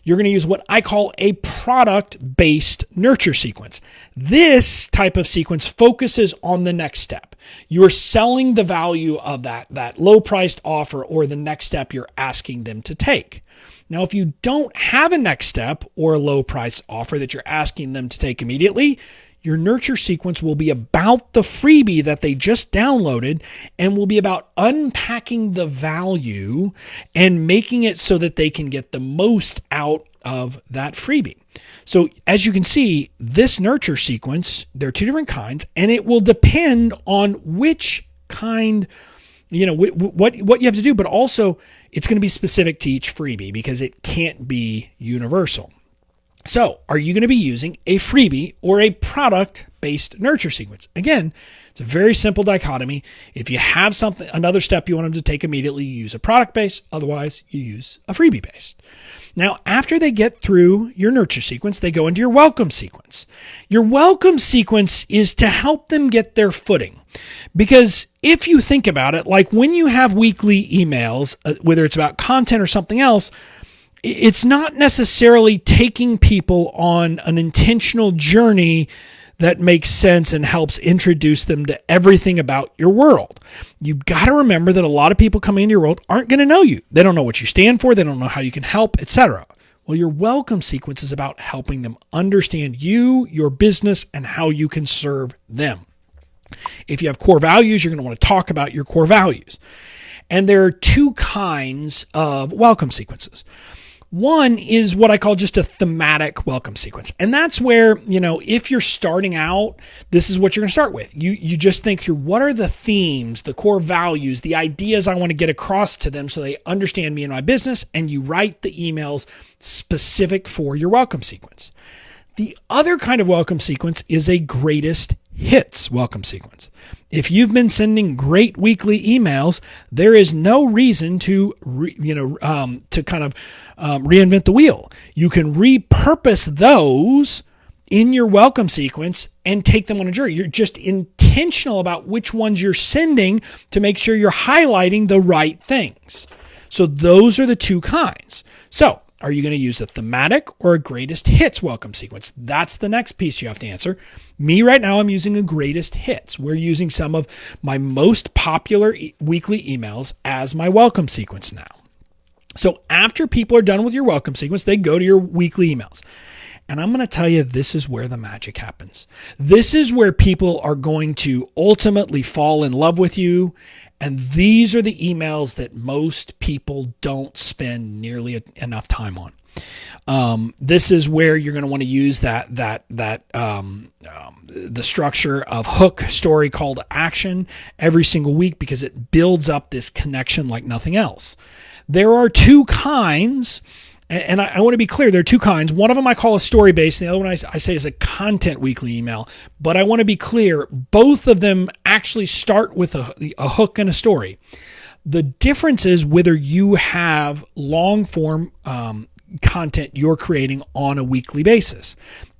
you're going to use what I call a product-based nurture sequence. This type of sequence focuses on the next step. You're selling the value of that low-priced offer or the next step you're asking them to take. Now, if you don't have a next step or a low-priced offer that you're asking them to take immediately, your nurture sequence will be about the freebie that they just downloaded and will be about unpacking the value and making it so that they can get the most out of that freebie. So as you can see, this nurture sequence, there are two different kinds, and it will depend on which kind, what you have to do, but also it's going to be specific to each freebie because it can't be universal. So are you going to be using a freebie or a product-based nurture sequence? Again, it's a very simple dichotomy. If you have another step you want them to take immediately, you use a product-based. Otherwise, you use a freebie-based. Now, after they get through your nurture sequence, they go into your welcome sequence. Your welcome sequence is to help them get their footing. Because if you think about it, like when you have weekly emails, whether it's about content or something else, it's not necessarily taking people on an intentional journey that makes sense and helps introduce them to everything about your world. You've got to remember that a lot of people coming into your world aren't going to know you. They don't know what you stand for. They don't know how you can help, etc. Well, your welcome sequence is about helping them understand you, your business, and how you can serve them. If you have core values, you're going to want to talk about your core values. And there are two kinds of welcome sequences. One is what I call just a thematic welcome sequence. And that's where, if you're starting out, this is what you're going to start with. You just think through what are the themes, the core values, the ideas I want to get across to them so they understand me and my business, and you write the emails specific for your welcome sequence. The other kind of welcome sequence is a greatest hits welcome sequence. If you've been sending great weekly emails, there is no reason to reinvent the wheel. You can repurpose those in your welcome sequence and take them on a journey. You're just intentional about which ones you're sending to make sure you're highlighting the right things. So those are the two kinds. So are you going to use a thematic or a greatest hits welcome sequence? That's the next piece you have to answer. Me right now, I'm using a greatest hits. We're using some of my most popular weekly emails as my welcome sequence now. So after people are done with your welcome sequence, they go to your weekly emails. And I'm going to tell you, this is where the magic happens. This is where people are going to ultimately fall in love with you. And these are the emails that most people don't spend nearly enough time on. This is where you're going to want to use the structure of hook, story, call to action every single week because it builds up this connection like nothing else. There are two kinds. And I want to be clear, there are two kinds. One of them I call a story-based, and the other one I say is a content weekly email. But I want to be clear, both of them actually start with a hook and a story. The difference is whether you have long-form content you're creating on a weekly basis.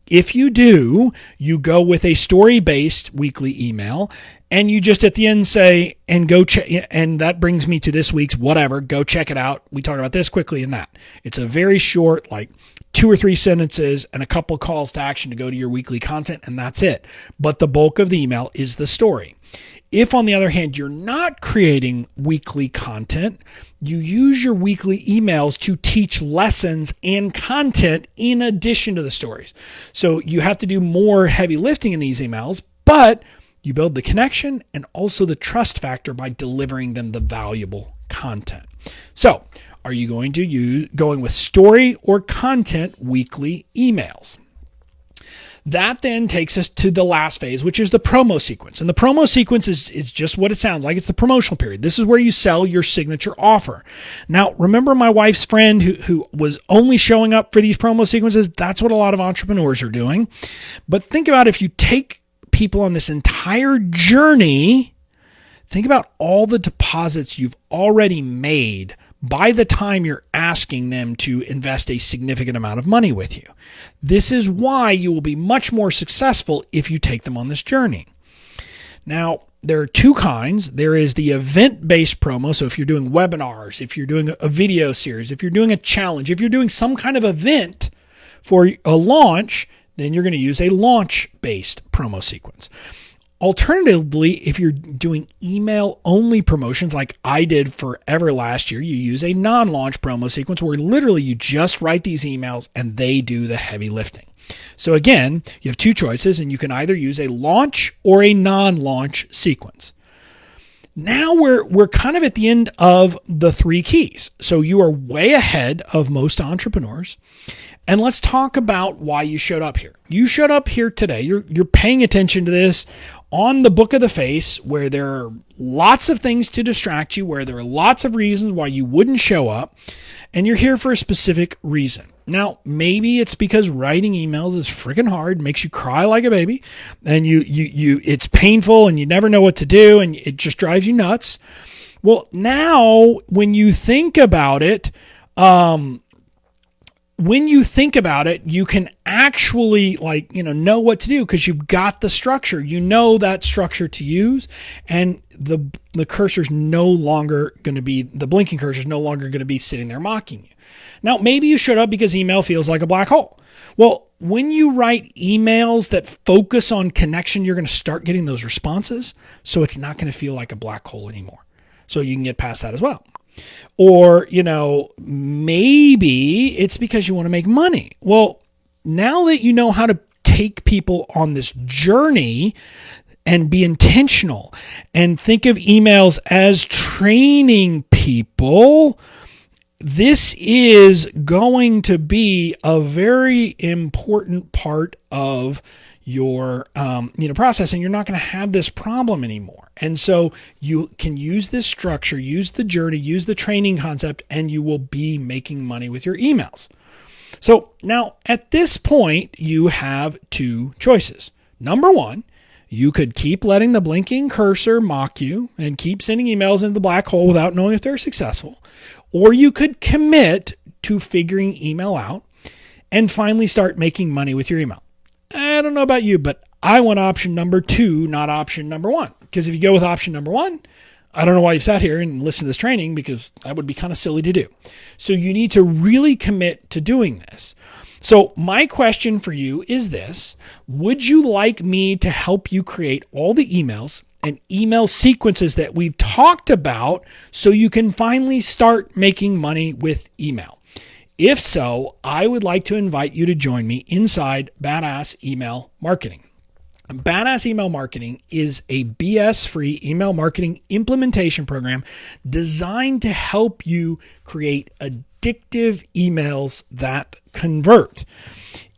If you do, you go with a story-based weekly email, and you just at the end say, and go check, and that brings me to this week's whatever, go check it out. We talk about this quickly and that. It's a very short, like 2 or 3 sentences and a couple calls to action to go to your weekly content, and that's it. But the bulk of the email is the story. If, on the other hand, you're not creating weekly content, you use your weekly emails to teach lessons and content in addition to the stories. So you have to do more heavy lifting in these emails, but you build the connection and also the trust factor by delivering them the valuable content. So are you going with story or content weekly emails? That then takes us to the last phase, which is the promo sequence. And the promo sequence is just what it sounds like. It's the promotional period. This is where you sell your signature offer. Now, remember my wife's friend who was only showing up for these promo sequences? That's what a lot of entrepreneurs are doing. But think about if you take people on this entire journey, think about all the deposits you've already made by the time you're asking them to invest a significant amount of money with you. This is why you will be much more successful if you take them on this journey. Now, there are 2 kinds. There is the event-based promo. So if you're doing webinars, if you're doing a video series, if you're doing a challenge, if you're doing some kind of event for a launch, then you're going to use a launch-based promo sequence. Alternatively, if you're doing email-only promotions like I did forever last year, you use a non-launch promo sequence where literally you just write these emails and they do the heavy lifting. So again, you have 2 choices, and you can either use a launch or a non-launch sequence. Now we're kind of at the end of the 3 keys. So you are way ahead of most entrepreneurs. And let's talk about why you showed up here. You showed up here today. You're paying attention to this on the Book of the Face, where there are lots of things to distract you, where there are lots of reasons why you wouldn't show up, and you're here for a specific reason. Now, maybe it's because writing emails is freaking hard, makes you cry like a baby, and you it's painful and you never know what to do and it just drives you nuts. Well, now when you think about it, you can actually know what to do because you've got the structure. You know that structure to use, and the cursor's no longer going to be, the blinking cursor's no longer going to be sitting there mocking you. Now, maybe you showed up because email feels like a black hole. Well, when you write emails that focus on connection, you're going to start getting those responses, so it's not going to feel like a black hole anymore. So you can get past that as well. Or, maybe it's because you want to make money. Well, now that you know how to take people on this journey and be intentional and think of emails as training people, this is going to be a very important part of your process, and you're not going to have this problem anymore. And so you can use this structure, use the journey, use the training concept, and you will be making money with your emails. So now at this point, you have 2 choices. Number 1, you could keep letting the blinking cursor mock you and keep sending emails into the black hole without knowing if they're successful. Or you could commit to figuring email out and finally start making money with your email. I don't know about you, but I want option number 2, not option number 1. Because if you go with option number 1, I don't know why you sat here and listened to this training, because that would be kind of silly to do. So you need to really commit to doing this. So my question for you is this: would you like me to help you create all the emails and email sequences that we've talked about so you can finally start making money with email? If so, I would like to invite you to join me inside Badass Email Marketing. Badass Email Marketing is a BS-free email marketing implementation program designed to help you create addictive emails that convert.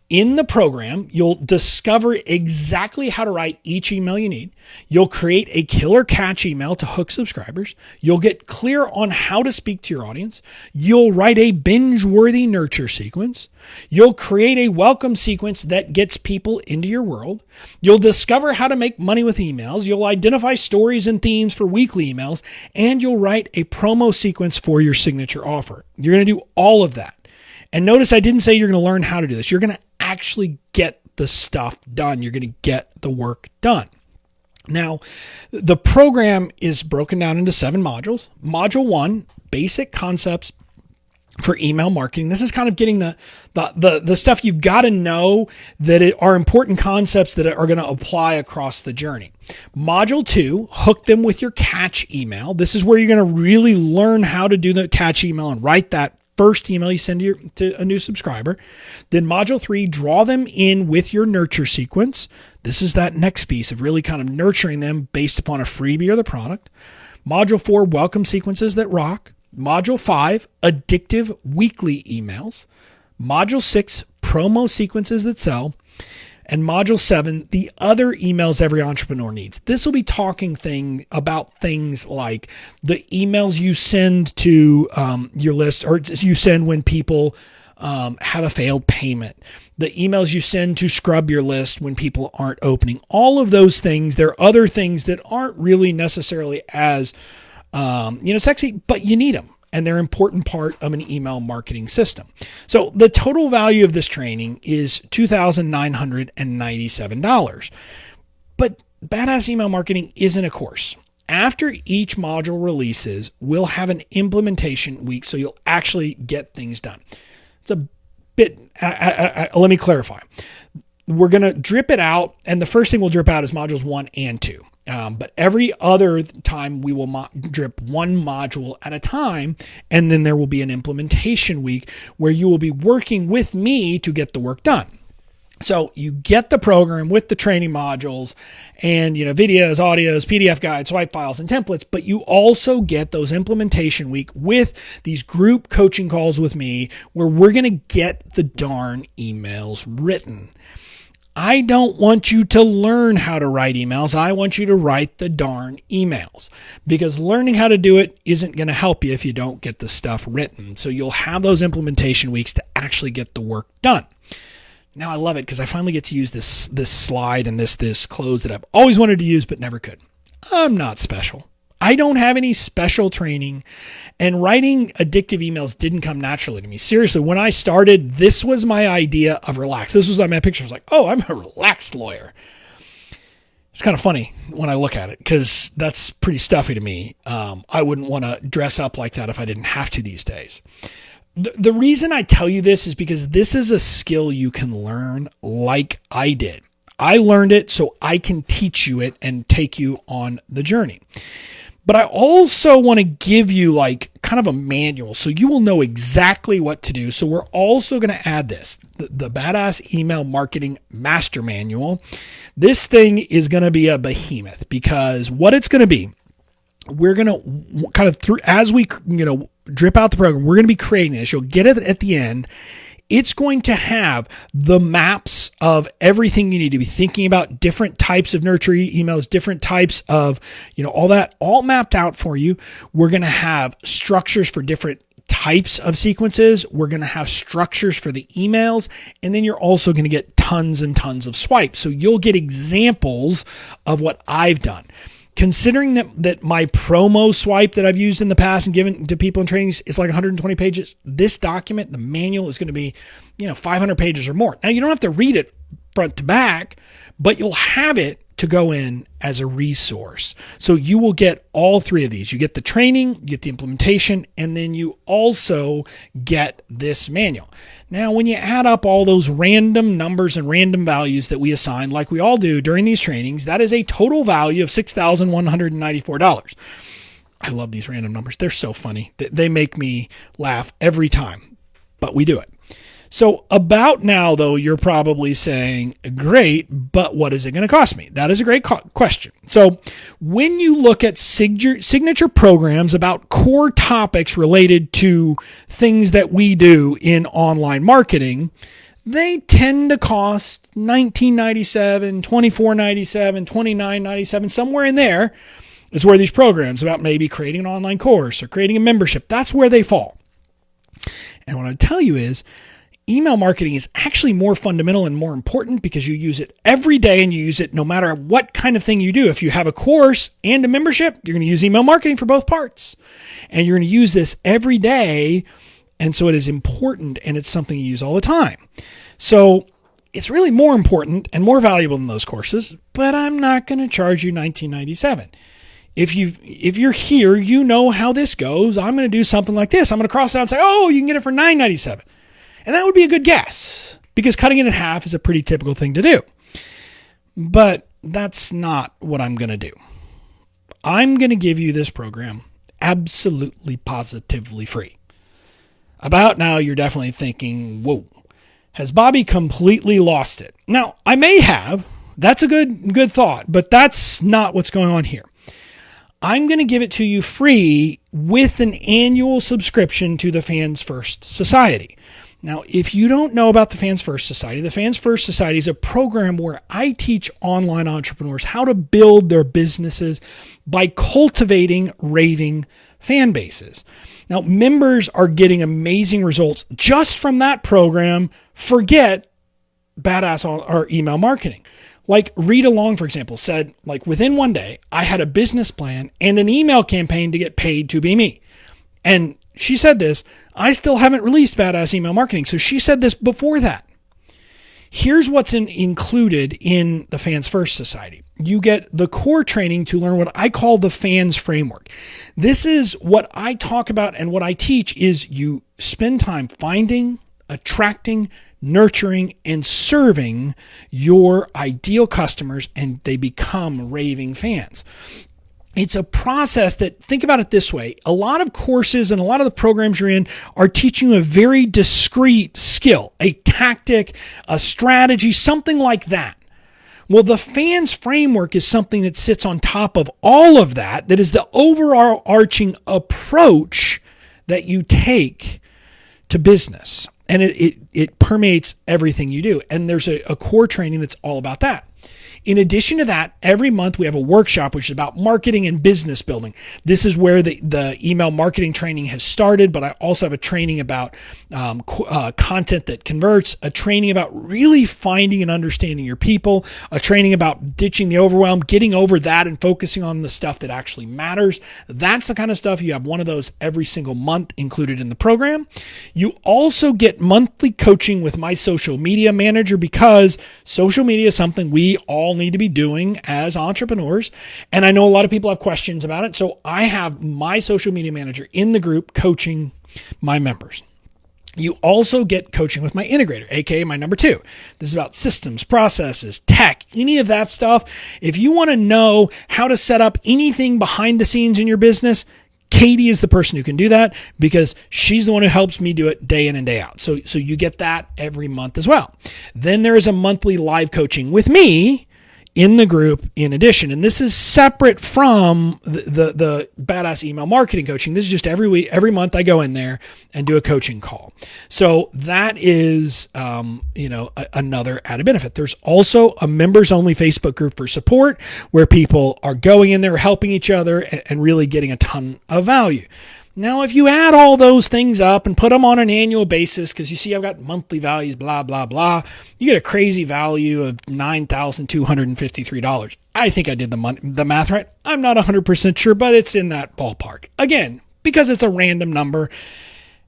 In the program, you'll discover exactly how to write each email you need. You'll create a killer catch email to hook subscribers. You'll get clear on how to speak to your audience. You'll write a binge-worthy nurture sequence. You'll create a welcome sequence that gets people into your world. You'll discover how to make money with emails. You'll identify stories and themes for weekly emails, and you'll write a promo sequence for your signature offer. You're going to do all of that. And notice I didn't say you're going to learn how to do this. You're going to actually get the stuff done. You're going to get the work done. Now, the program is broken down into 7 modules. Module 1, basic concepts for email marketing. This is kind of getting the stuff you've got to know that are important concepts that are going to apply across the journey. Module 2, hook them with your catch email. This is where you're going to really learn how to do the catch email and write that first email you send to a new subscriber. Then module 3, draw them in with your nurture sequence. This is that next piece of really kind of nurturing them based upon a freebie or the product. Module 4, welcome sequences that rock. Module 5, addictive weekly emails. Module 6, promo sequences that sell. And module 7, the other emails every entrepreneur needs. This will be talking about things like the emails you send to your list, or you send when people have a failed payment, the emails you send to scrub your list when people aren't opening. All of those things. There are other things that aren't really necessarily as sexy, but you need them. And they're an important part of an email marketing system. So the total value of this training is $2,997. But Badass Email Marketing isn't a course. After each module releases, we'll have an implementation week, so you'll actually get things done. It's a bit, let me clarify. We're going to drip it out, and the first thing we'll drip out is modules 1 and 2. But every other time we will drip one module at a time, and then there will be an implementation week where you will be working with me to get the work done. So you get the program with the training modules and, videos, audios, PDF guides, swipe files, and templates, but you also get those implementation week with these group coaching calls with me where we're going to get the darn emails written. I don't want you to learn how to write emails. I want you to write the darn emails, because learning how to do it isn't going to help you if you don't get the stuff written. So you'll have those implementation weeks to actually get the work done. Now I love it because I finally get to use this slide and this close that I've always wanted to use but never could. I'm not special. I don't have any special training, and writing addictive emails didn't come naturally to me. Seriously, when I started, this was my idea of relax. This was my picture. I was like, oh, I'm a relaxed lawyer. It's kind of funny when I look at it because that's pretty stuffy to me. I wouldn't want to dress up like that if I didn't have to these days. The reason I tell you this is because this is a skill you can learn like I did. I learned it so I can teach you it and take you on the journey. But I also want to give you like kind of a manual so you will know exactly what to do. So we're also going to add this, the Badass Email Marketing Master Manual. This thing is going to be a behemoth because what it's going to be, we're going to kind of as we, drip out the program, we're going to be creating this. You'll get it at the end. It's going to have the maps of everything you need to be thinking about, different types of nurture emails, different types of, all that all mapped out for you. We're going to have structures for different types of sequences. We're going to have structures for the emails. And then you're also going to get tons and tons of swipes. So you'll get examples of what I've done. Considering that my promo swipe that I've used in the past and given to people in trainings is like 120 pages, this document, the manual, is going to be, 500 pages or more. Now, you don't have to read it front to back, but you'll have it to go in as a resource. So you will get all 3 of these. You get the training, you get the implementation, and then you also get this manual. Now, when you add up all those random numbers and random values that we assign, like we all do during these trainings, that is a total value of $6,194. I love these random numbers. They're so funny. They make me laugh every time, but we do it. So about now, though, you're probably saying, great, but what is it going to cost me? That is a great question. So when you look at signature programs about core topics related to things that we do in online marketing, they tend to cost $19.97, $24.97, $29.97, somewhere in there is where these programs about maybe creating an online course or creating a membership, that's where they fall. And what I tell you is, email marketing is actually more fundamental and more important because you use it every day and you use it no matter what kind of thing you do. If you have a course and a membership, you're going to use email marketing for both parts. And you're going to use this every day. And so it is important and it's something you use all the time. So It's really more important and more valuable than those courses, but I'm not going to charge you $19.97. If you're here, you know how this goes. I'm going to do something like this. I'm going to cross it out and say, oh, you can get it for $9.97. And that would be a good guess because cutting it in half is a pretty typical thing to do. But that's not what I'm going to do. I'm going to give you this program absolutely positively free. About now, you're definitely thinking, whoa, has Bobby completely lost it? Now, I may have. That's a good thought, but that's not what's going on here. I'm going to give it to you free with an annual subscription to the Fans First Society. Now, if you don't know about the Fans First Society, the Fans First Society is a program where I teach online entrepreneurs how to build their businesses by cultivating raving fan bases. Now, members are getting amazing results just from that program. Forget badass or email marketing. Like Rita Long, for example, said, like within one day, I had a business plan and an email campaign to get paid to be me. And she said this, I still haven't released badass email marketing. So she said this before that. Here's what's included in the Fans First Society. You get the core training to learn what I call the Fans Framework. This is what I talk about and what I teach is you spend time finding, attracting, nurturing, and serving your ideal customers, and they become raving fans. It's a process that, think about it this way, a lot of courses and a lot of the programs you're in are teaching you a very discrete skill, a tactic, a strategy, something like that. Well, the Fans Framework is something that sits on top of all of that, that is the overarching approach that you take to business. And it permeates everything you do. And there's a core training that's all about that. In addition to that, every month we have a workshop which is about marketing and business building. This is where the email marketing training has started, but I also have a training about content that converts, a training about really finding and understanding your people, a training about ditching the overwhelm, getting over that and focusing on the stuff that actually matters. That's the kind of stuff you have one of those every single month included in the program. You also get monthly coaching with my social media manager because social media is something we all need to be doing as entrepreneurs. And I know a lot of people have questions about it. So I have my social media manager in the group coaching my members. You also get coaching with my integrator, aka my number 2. This is about systems, processes, tech, any of that stuff. If you want to know how to set up anything behind the scenes in your business, Katie is the person who can do that because she's the one who helps me do it day in and day out. So you get that every month as well. Then there is a monthly live coaching with me in the group in addition. And this is separate from the badass email marketing coaching. This is just every month I go in there and do a coaching call. So that is, another added benefit. There's also a members only Facebook group for support where people are going in there, helping each other and really getting a ton of value. Now, if you add all those things up and put them on an annual basis, because you see I've got monthly values, blah, blah, blah, you get a crazy value of $9,253. I think I did the math right. I'm not 100% sure, but it's in that ballpark. Again, because it's a random number,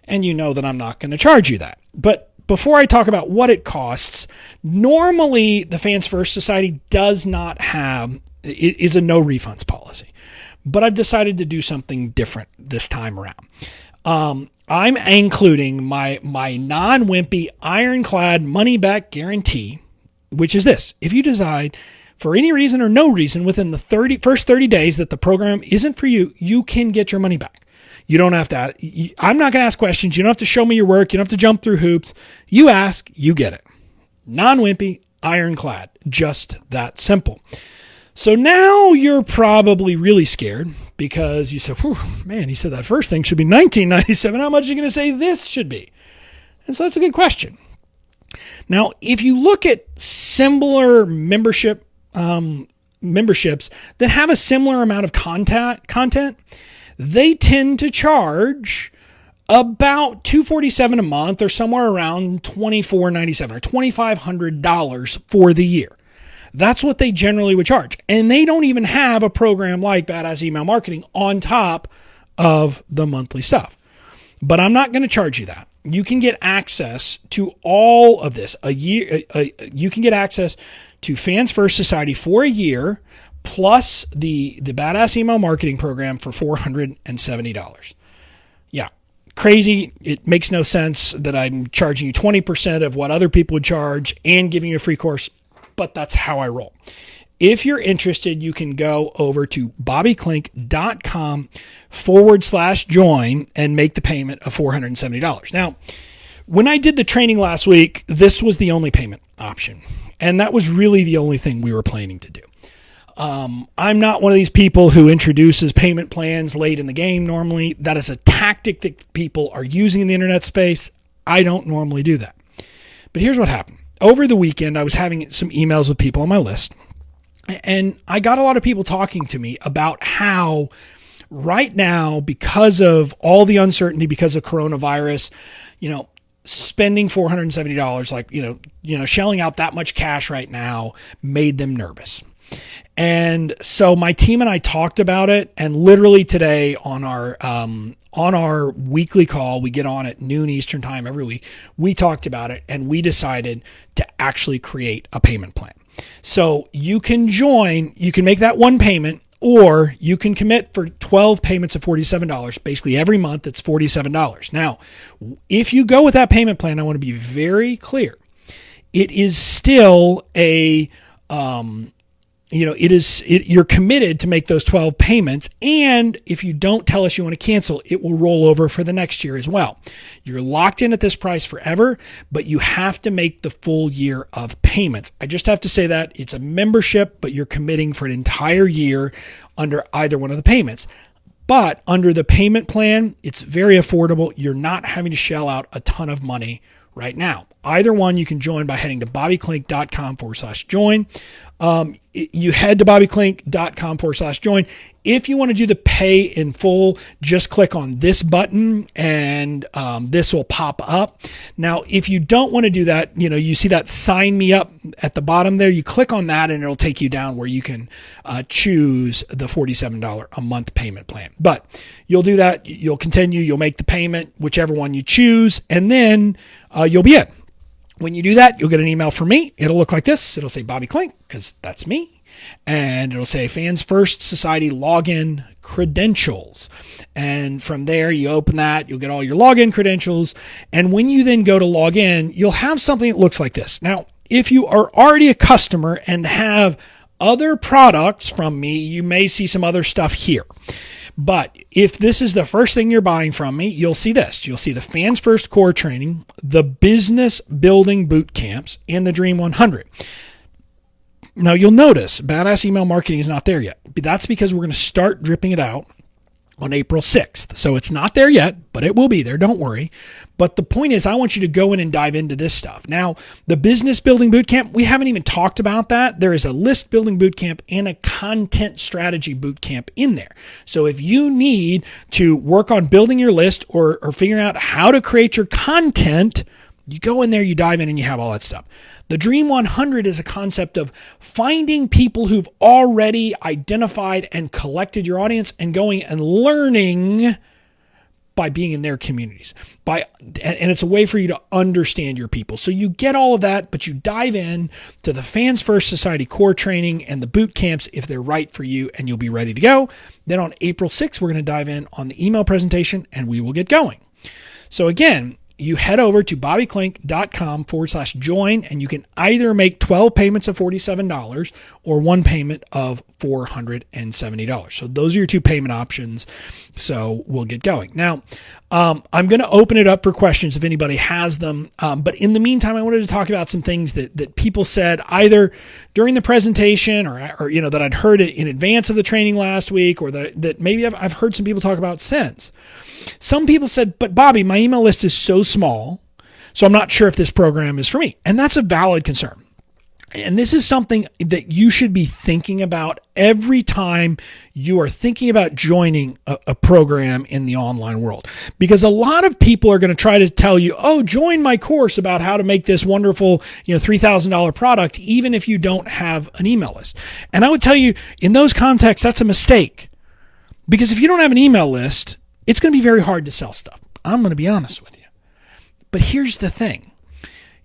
and you know that I'm not going to charge you that. But before I talk about what it costs, normally the Fans First Society does not have, it is a no refunds policy. But I've decided to do something different this time around. I'm including my non-wimpy ironclad money back guarantee, which is this. If you decide for any reason or no reason within the first 30 days that the program isn't for you, you can get your money back. You don't have to, I'm not going to ask questions. You don't have to show me your work. You don't have to jump through hoops. You ask, you get it. Non-wimpy, ironclad, just that simple. So now you're probably really scared because you said, man, he said that first thing should be $19.97. How much are you going to say this should be? And so that's a good question. Now, if you look at similar memberships that have a similar amount of content, they tend to charge about $247 a month or somewhere around $24.97 or $2,500 for the year. That's what they generally would charge. And they don't even have a program like Badass Email Marketing on top of the monthly stuff. But I'm not going to charge you that. you can get access to all of this. You can get access to Fans First Society for a year, plus the Badass Email Marketing Program for $470. Yeah, crazy. It makes no sense that I'm charging you 20% of what other people would charge and giving you a free course, but that's how I roll. If you're interested, you can go over to bobbyklink.com/join and make the payment of $470. Now, when I did the training last week, this was the only payment option. And that was really the only thing we were planning to do. I'm not one of these people who introduces payment plans late in the game normally. That is a tactic that people are using in the internet space. I don't normally do that. But here's what happened. Over the weekend, I was having some emails with people on my list. And I got a lot of people talking to me about how right now, because of all the uncertainty, because of coronavirus, spending $470, like, shelling out that much cash right now made them nervous. And so my team and I talked about it, and literally today on our weekly call, we get on at noon Eastern time every week, we talked about it and we decided to actually create a payment plan. So you can join, you can make that one payment, or you can commit for 12 payments of $47. Basically every month it's $47. Now, if you go with that payment plan, I want to be very clear. It is still you're committed to make those 12 payments. And if you don't tell us you want to cancel, it will roll over for the next year as well. You're locked in at this price forever, but you have to make the full year of payments. I just have to say that it's a membership, but you're committing for an entire year under either one of the payments. But under the payment plan, it's very affordable. You're not having to shell out a ton of money right now. Either one you can join by heading to bobbyklink.com/join. You head to bobbyklink.com/join. If you want to do the pay in full, just click on this button and this will pop up. Now, if you don't want to do that, you see that sign me up at the bottom there. You click on that and it'll take you down where you can choose the $47 a month payment plan. But you'll do that. You'll continue. You'll make the payment, whichever one you choose, and then you'll be in. When you do that, you'll get an email from me. It'll look like this. It'll say Bobby Klink, because that's me. And it'll say Fans First Society login credentials. And from there, you open that, you'll get all your login credentials. And when you then go to log in, you'll have something that looks like this. Now, if you are already a customer and have other products from me, you may see some other stuff here. But if this is the first thing you're buying from me, you'll see this. You'll see the Fans First Core Training, the Business Building Boot Camps, and the Dream 100. Now, you'll notice Badass Email Marketing is not there yet. But that's because we're going to start dripping it out on April 6th. So it's not there yet, but it will be there. Don't worry. But the point is, I want you to go in and dive into this stuff. Now, the Business Building Bootcamp, we haven't even talked about that. There is a List Building Bootcamp and a Content Strategy Bootcamp in there. So if you need to work on building your list or figuring out how to create your content, you go in there, you dive in, and you have all that stuff. The Dream 100 is a concept of finding people who've already identified and collected your audience and going and learning by being in their communities. And it's a way for you to understand your people. So you get all of that, but you dive in to the Fans First Society core training and the boot camps if they're right for you, and you'll be ready to go. Then on April 6th, we're going to dive in on the email presentation, and we will get going. So again, you head over to bobbyklink.com/join, and you can either make 12 payments of $47 or one payment of $470. So those are your two payment options. So we'll get going. Now, I'm going to open it up for questions if anybody has them. But in the meantime, I wanted to talk about some things that people said either during the presentation or that I'd heard it in advance of the training last week, or that maybe I've heard some people talk about since. Some people said, but Bobby, my email list is so small, so I'm not sure if this program is for me. And that's a valid concern. And this is something that you should be thinking about every time you are thinking about joining a program in the online world. Because a lot of people are going to try to tell you, oh, join my course about how to make this wonderful, $3,000 product, even if you don't have an email list. And I would tell you, in those contexts, that's a mistake. Because if you don't have an email list, it's going to be very hard to sell stuff. I'm going to be honest with you. But here's the thing.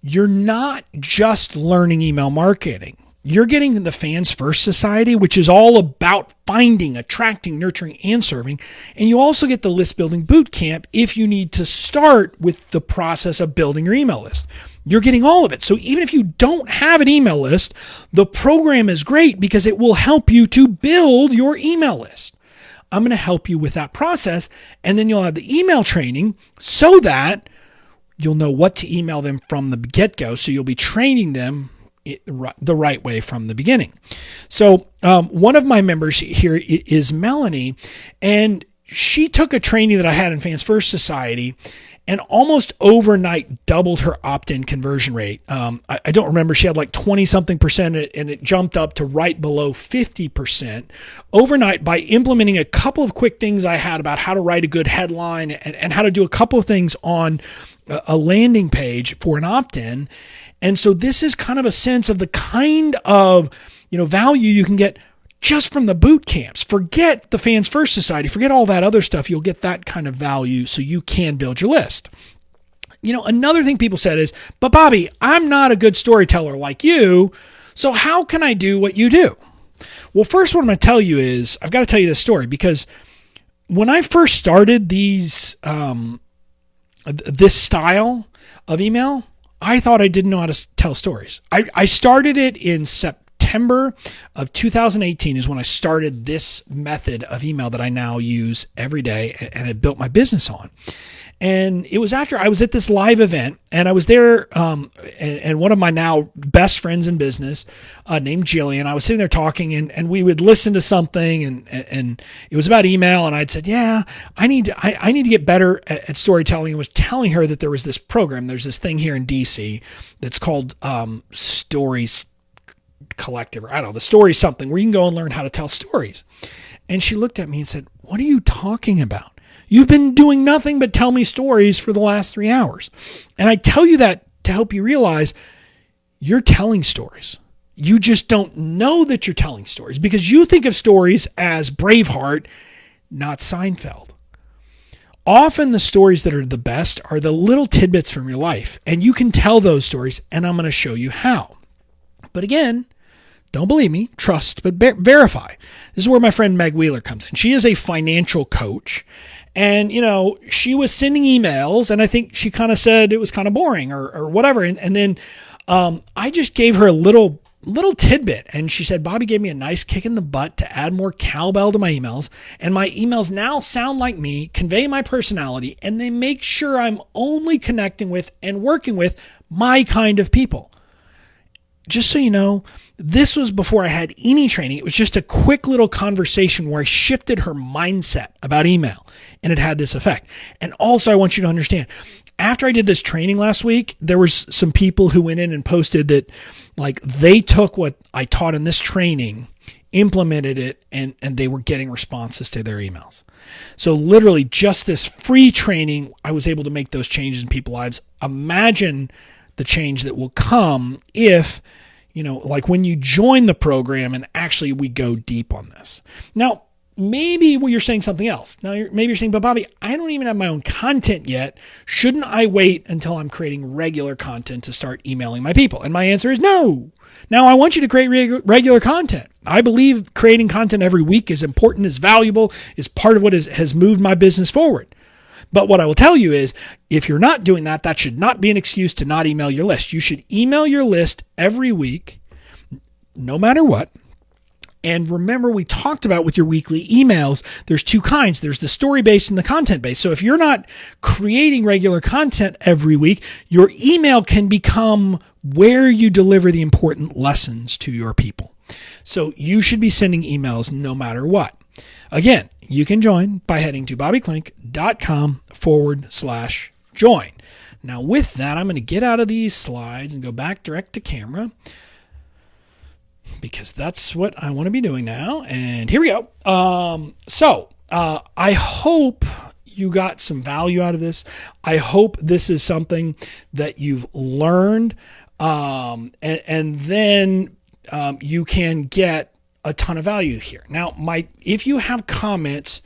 You're not just learning email marketing. You're getting the Fans First Society, which is all about finding, attracting, nurturing, and serving. And you also get the List Building Bootcamp if you need to start with the process of building your email list. You're getting all of it. So even if you don't have an email list, the program is great because it will help you to build your email list. I'm going to help you with that process, and then you'll have the email training so that you'll know what to email them from the get-go. So you'll be training them the right way from the beginning. So one of my members here is Melanie, and she took a training that I had in Fans First Society and almost overnight doubled her opt-in conversion rate. I don't remember. She had like 20-something%, and it jumped up to right below 50% overnight by implementing a couple of quick things I had about how to write a good headline and how to do a couple of things on a landing page for an opt-in. And so this is kind of a sense of the kind of value you can get just from the boot camps. Forget the Fans First Society. Forget all that other stuff. You'll get that kind of value so you can build your list. Another thing people said is, but Bobby, I'm not a good storyteller like you, so how can I do what you do? Well, first what I'm going to tell you is, I've got to tell you this story because when I first started this style of email, I thought I didn't know how to tell stories. I started it in September of 2018 is when I started this method of email that I now use every day and I built my business on. And it was after I was at this live event, and I was there, and one of my now best friends in business, named Jillian, I was sitting there talking, and we would listen to something, and it was about email, and I'd said, yeah, I need to get better at storytelling, and was telling her that there was this program, there's this thing here in DC that's called Stories Collective, or I don't know, the Story something, where you can go and learn how to tell stories. And she looked at me and said, what are you talking about? You've been doing nothing but tell me stories for the last 3 hours. And I tell you that to help you realize you're telling stories. You just don't know that you're telling stories because you think of stories as Braveheart, not Seinfeld. Often the stories that are the best are the little tidbits from your life, and you can tell those stories, and I'm going to show you how. But again, don't believe me, trust, but verify. This is where my friend Meg Wheeler comes in. She is a financial coach. And, she was sending emails, and I think she kind of said it was kind of boring or whatever. And then I just gave her a little tidbit. And she said, Bobby gave me a nice kick in the butt to add more cowbell to my emails. And my emails now sound like me, convey my personality, and they make sure I'm only connecting with and working with my kind of people. Just so you know, this was before I had any training. It was just a quick little conversation where I shifted her mindset about email, and it had this effect. And also, I want you to understand, after I did this training last week, there was some people who went in and posted that they took what I taught in this training, implemented it, and they were getting responses to their emails. So literally just this free training, I was able to make those changes in people's lives. Imagine the change that will come if, when you join the program and actually we go deep on this. Now, maybe you're saying something else. Maybe you're saying, but Bobby, I don't even have my own content yet. Shouldn't I wait until I'm creating regular content to start emailing my people? And my answer is no. Now, I want you to create regular content. I believe creating content every week is important, is valuable, is part of what has moved my business forward. But what I will tell you is, if you're not doing that, that should not be an excuse to not email your list. You should email your list every week, no matter what. And remember, we talked about with your weekly emails, there's two kinds. There's the story-based and the content-based. So if you're not creating regular content every week, your email can become where you deliver the important lessons to your people. So you should be sending emails no matter what. Again, you can join by heading to bobbyklink.com/join. Now with that, I'm going to get out of these slides and go back direct to camera because that's what I want to be doing now. And here we go. I hope you got some value out of this. I hope this is something that you've learned, and then you can get a ton of value here. Now, if you have comments,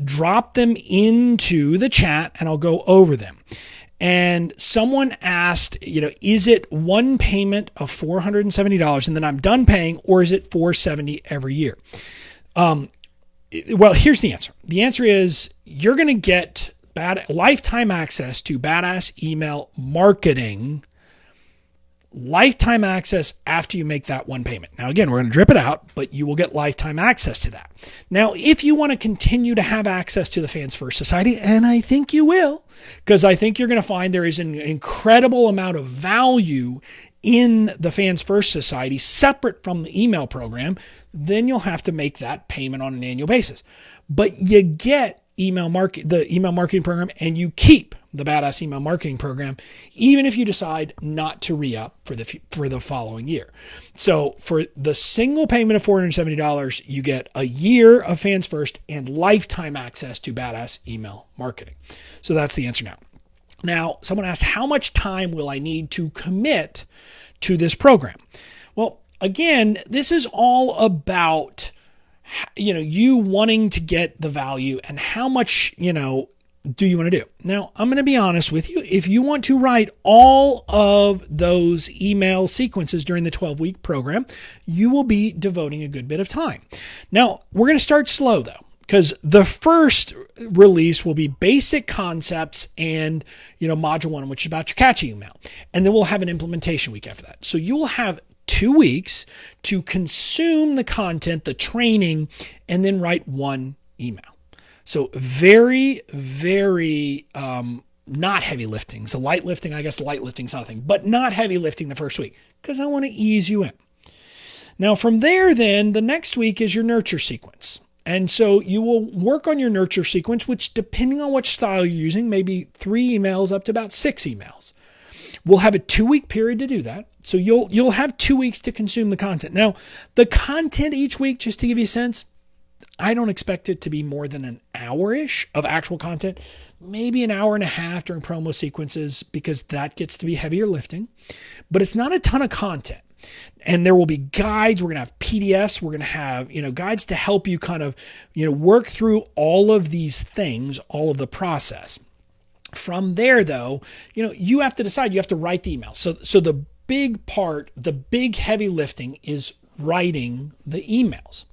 drop them into the chat and I'll go over them. And someone asked, is it one payment of $470 and then I'm done paying, or is it $470 every year? Well, here's the answer. The answer is you're going to get lifetime access to Badass Email Marketing, lifetime access after you make that one payment. Now, again, we're going to drip it out, but you will get lifetime access to that. Now, if you want to continue to have access to the Fans First Society, and I think you will, because I think you're going to find there is an incredible amount of value in the Fans First Society separate from the email program, then you'll have to make that payment on an annual basis. But you get the email marketing program, and you keep the Badass Email Marketing Program, even if you decide not to re-up for the following year. So for the single payment of $470, you get a year of Fans First and lifetime access to Badass Email Marketing. So that's the answer now. Now, someone asked, how much time will I need to commit to this program? Well, again, this is all about you wanting to get the value and how much, do you want to do? Now, I'm going to be honest with you. If you want to write all of those email sequences during the 12-week program, you will be devoting a good bit of time. Now, we're going to start slow though, because the first release will be basic concepts and, module 1, which is about your catchy email. And then we'll have an implementation week after that. So you will have 2 weeks to consume the content, the training, and then write one email. So very, very not heavy lifting. So light lifting, I guess light lifting is nothing, but not heavy lifting the first week because I want to ease you in. Now from there, then the next week is your nurture sequence. And so you will work on your nurture sequence, which depending on which style you're using, maybe 3 emails up to about 6 emails. We'll have a 2-week period to do that. So you'll have 2 weeks to consume the content. Now, the content each week, just to give you a sense, I don't expect it to be more than an hour-ish of actual content, maybe an hour and a half during promo sequences, because that gets to be heavier lifting. But it's not a ton of content. And there will be guides. We're going to have PDFs. We're going to have, guides to help you kind of, work through all of these things, all of the process. From there, though, you have to decide, you have to write the email. So the big part, the big heavy lifting is writing the emails.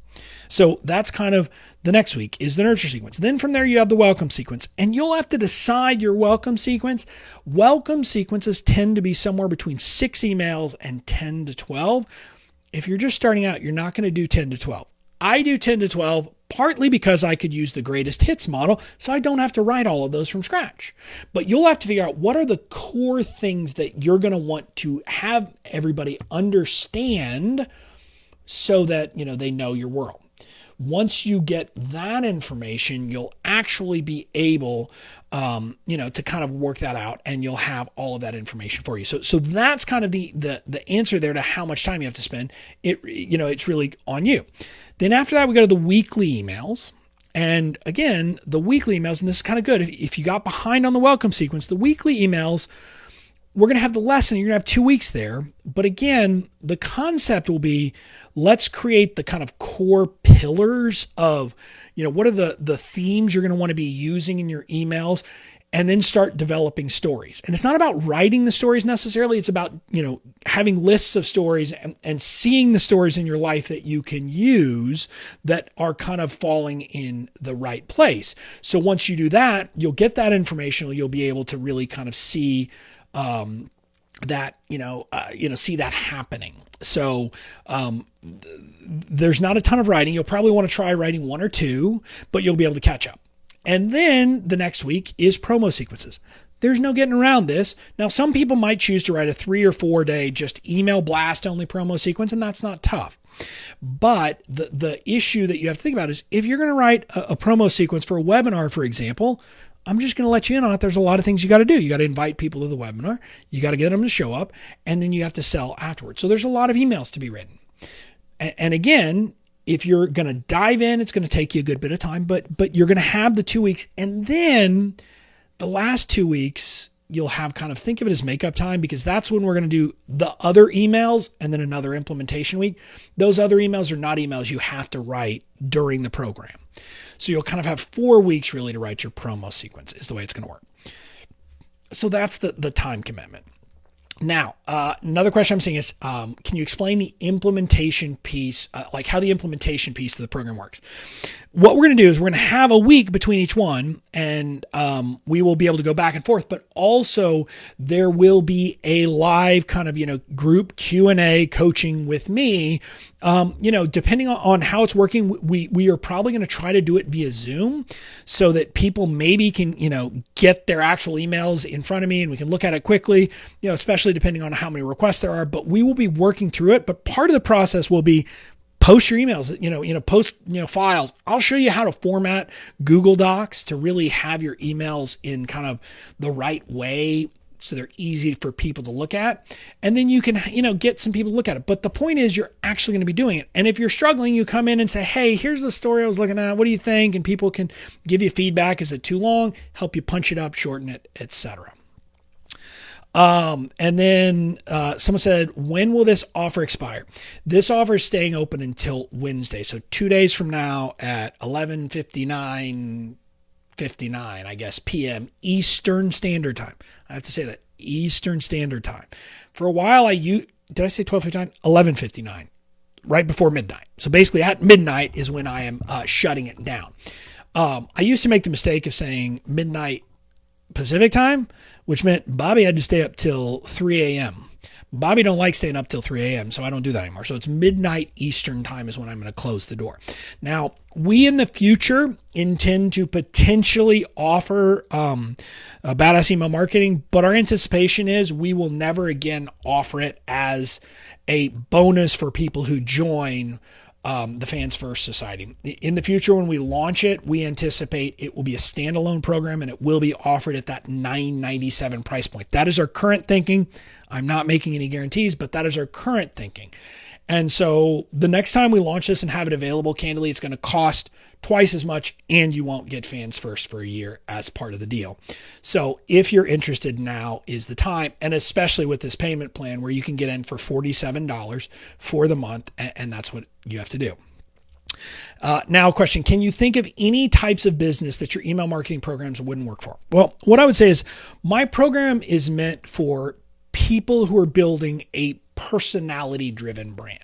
So that's kind of the next week is the nurture sequence. Then from there, you have the welcome sequence, and you'll have to decide your welcome sequence. Welcome sequences tend to be somewhere between 6 emails and 10 to 12. If you're just starting out, you're not going to do 10 to 12. I do 10 to 12 partly because I could use the greatest hits model, so I don't have to write all of those from scratch. But you'll have to figure out what are the core things that you're going to want to have everybody understand so that, they know your world. Once you get that information, you'll actually be able, to kind of work that out, and you'll have all of that information for you. So that's kind of the answer there to how much time you have to spend. It's really on you. Then after that, we go to the weekly emails. And again, the weekly emails, and this is kind of good. If you got behind on the welcome sequence, the weekly emails, we're going to have the lesson. You're going to have 2 weeks there. But again, the concept will be, let's create the kind of core pillars of, what are the themes you're going to want to be using in your emails, and then start developing stories. And it's not about writing the stories necessarily. It's about, having lists of stories and seeing the stories in your life that you can use that are kind of falling in the right place. So once you do that, you'll get that information. You'll be able to really kind of see that, see that happening. So there's not a ton of writing. You'll probably want to try writing 1 or 2, but you'll be able to catch up. And then the next week is promo sequences. There's no getting around this. Now, some people might choose to write a 3 or 4 day just email blast only promo sequence, and that's not tough. But the issue that you have to think about is if you're going to write a promo sequence for a webinar, for example, I'm just going to let you in on it. There's a lot of things you got to do. You got to invite people to the webinar. You got to get them to show up, and then you have to sell afterwards. So there's a lot of emails to be written. And again, if you're going to dive in, it's going to take you a good bit of time, but you're going to have the 2 weeks. And then the last 2 weeks, you'll have kind of, think of it as makeup time, because that's when we're going to do the other emails and then another implementation week. Those other emails are not emails you have to write during the program. So you'll kind of have 4 weeks really to write your promo sequence is the way it's going to work. So that's the time commitment. Now, another question I'm seeing is, can you explain the implementation piece, like how the implementation piece of the program works? What we're going to do is we're going to have a week between each one, and we will be able to go back and forth. But also, there will be a live kind of group Q&A coaching with me. Depending on how it's working, we are probably going to try to do it via Zoom, so that people maybe can get their actual emails in front of me and we can look at it quickly. Especially depending on how many requests there are. But we will be working through it. But part of the process will be post your emails, post, files. I'll show you how to format Google Docs to really have your emails in kind of the right way, so they're easy for people to look at. And then you can, get some people to look at it. But the point is, you're actually going to be doing it. And if you're struggling, you come in and say, hey, here's the story I was looking at. What do you think? And people can give you feedback. Is it too long? Help you punch it up, shorten it, etc. And then someone said, when will this offer expire? This offer is staying open until Wednesday. So 2 days from now at 11:59 I guess, p.m. Eastern Standard Time. I have to say that, Eastern Standard Time. For a while, did I say 12:59? 11:59, right before midnight. So basically at midnight is when I am shutting it down. I used to make the mistake of saying midnight Pacific time, which meant Bobby had to stay up till 3 a.m. Bobby don't like staying up till 3 a.m., so I don't do that anymore. So it's midnight Eastern time is when I'm going to close the door. Now, we in the future intend to potentially offer badass email marketing, but our anticipation is we will never again offer it as a bonus for people who join the Fans First Society. In the future, when we launch it, we anticipate it will be a standalone program and it will be offered at that $9.97 price point. That is our current thinking. I'm not making any guarantees, but that is our current thinking. And so the next time we launch this and have it available, candidly, it's going to cost twice as much, and you won't get Fans First for a year as part of the deal. So if you're interested, now is the time, and especially with this payment plan where you can get in for $47 for the month, and that's what you have to do. Now, question, can you think of any types of business that your email marketing programs wouldn't work for? Well, what I would say is my program is meant for people who are building a personality-driven brand.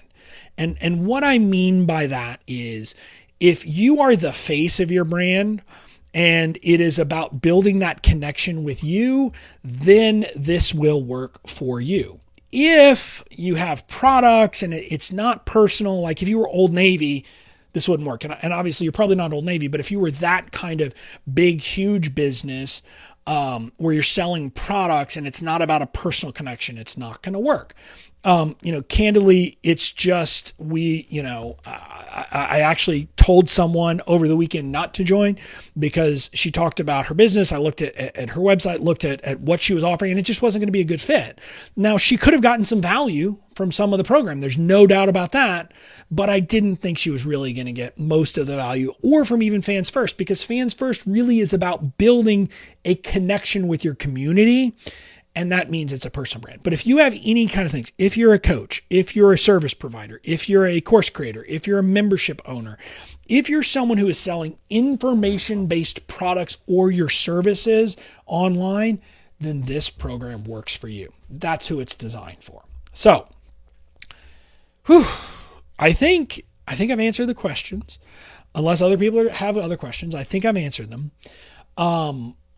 And what I mean by that is, if you are the face of your brand and it is about building that connection with you, then this will work for you. If you have products and it's not personal, like if you were Old Navy, this wouldn't work. And obviously you're probably not Old Navy, but if you were that kind of big, huge business where you're selling products and it's not about a personal connection, it's not going to work. Candidly, it's just, I actually told someone over the weekend not to join because she talked about her business. I looked at her website, looked at what she was offering, and it just wasn't going to be a good fit. Now, she could have gotten some value from some of the program. There's no doubt about that, but I didn't think she was really going to get most of the value, or from even Fans First, because Fans First really is about building a connection with your community. And that means it's a personal brand. But if you have any kind of things, if you're a coach, if you're a service provider, if you're a course creator, if you're a membership owner, if you're someone who is selling information-based products or your services online, then this program works for you. That's who it's designed for. So, I think I've answered the questions. Unless other people have other questions, I think I've answered them.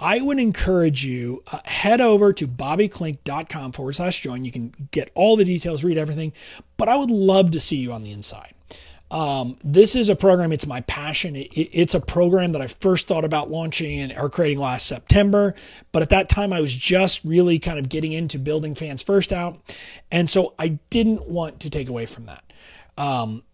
I would encourage you, head over to bobbyklink.com/join. You can get all the details, read everything, but I would love to see you on the inside. This is a program, it's my passion. It's a program that I first thought about launching or creating last September, but at that time I was just really kind of getting into building Fans First out. And so I didn't want to take away from that.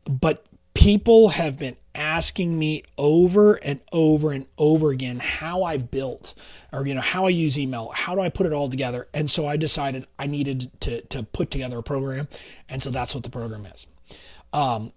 But people have been asking me over and over and over again how I built, or how I use email, how do I put it all together? And so I decided I needed to put together a program, and so that's what the program is.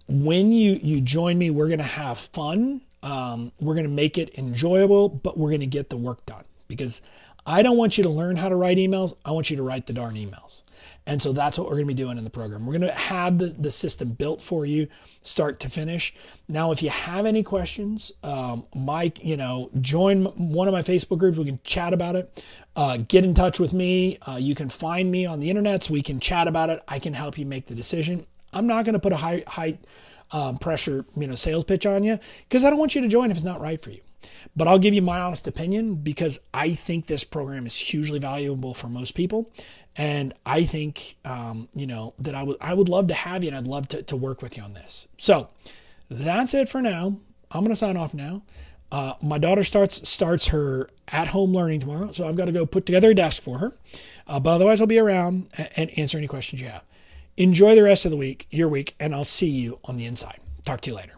When you join me, we're going to have fun. We're going to make it enjoyable, but we're going to get the work done, because I don't want you to learn how to write emails. I want you to write the darn emails. And so that's what we're going to be doing in the program. We're going to have the system built for you, start to finish. Now, if you have any questions, Mike, join one of my Facebook groups. We can chat about it. Get in touch with me. You can find me on the internet so we can chat about it. I can help you make the decision. I'm not going to put a high pressure, sales pitch on you because I don't want you to join if it's not right for you. But I'll give you my honest opinion because I think this program is hugely valuable for most people. And I think, that I would love to have you and I'd love to work with you on this. So that's it for now. I'm going to sign off now. My daughter starts her at-home learning tomorrow, so I've got to go put together a desk for her. But otherwise, I'll be around and answer any questions you have. Enjoy the rest of your week, and I'll see you on the inside. Talk to you later.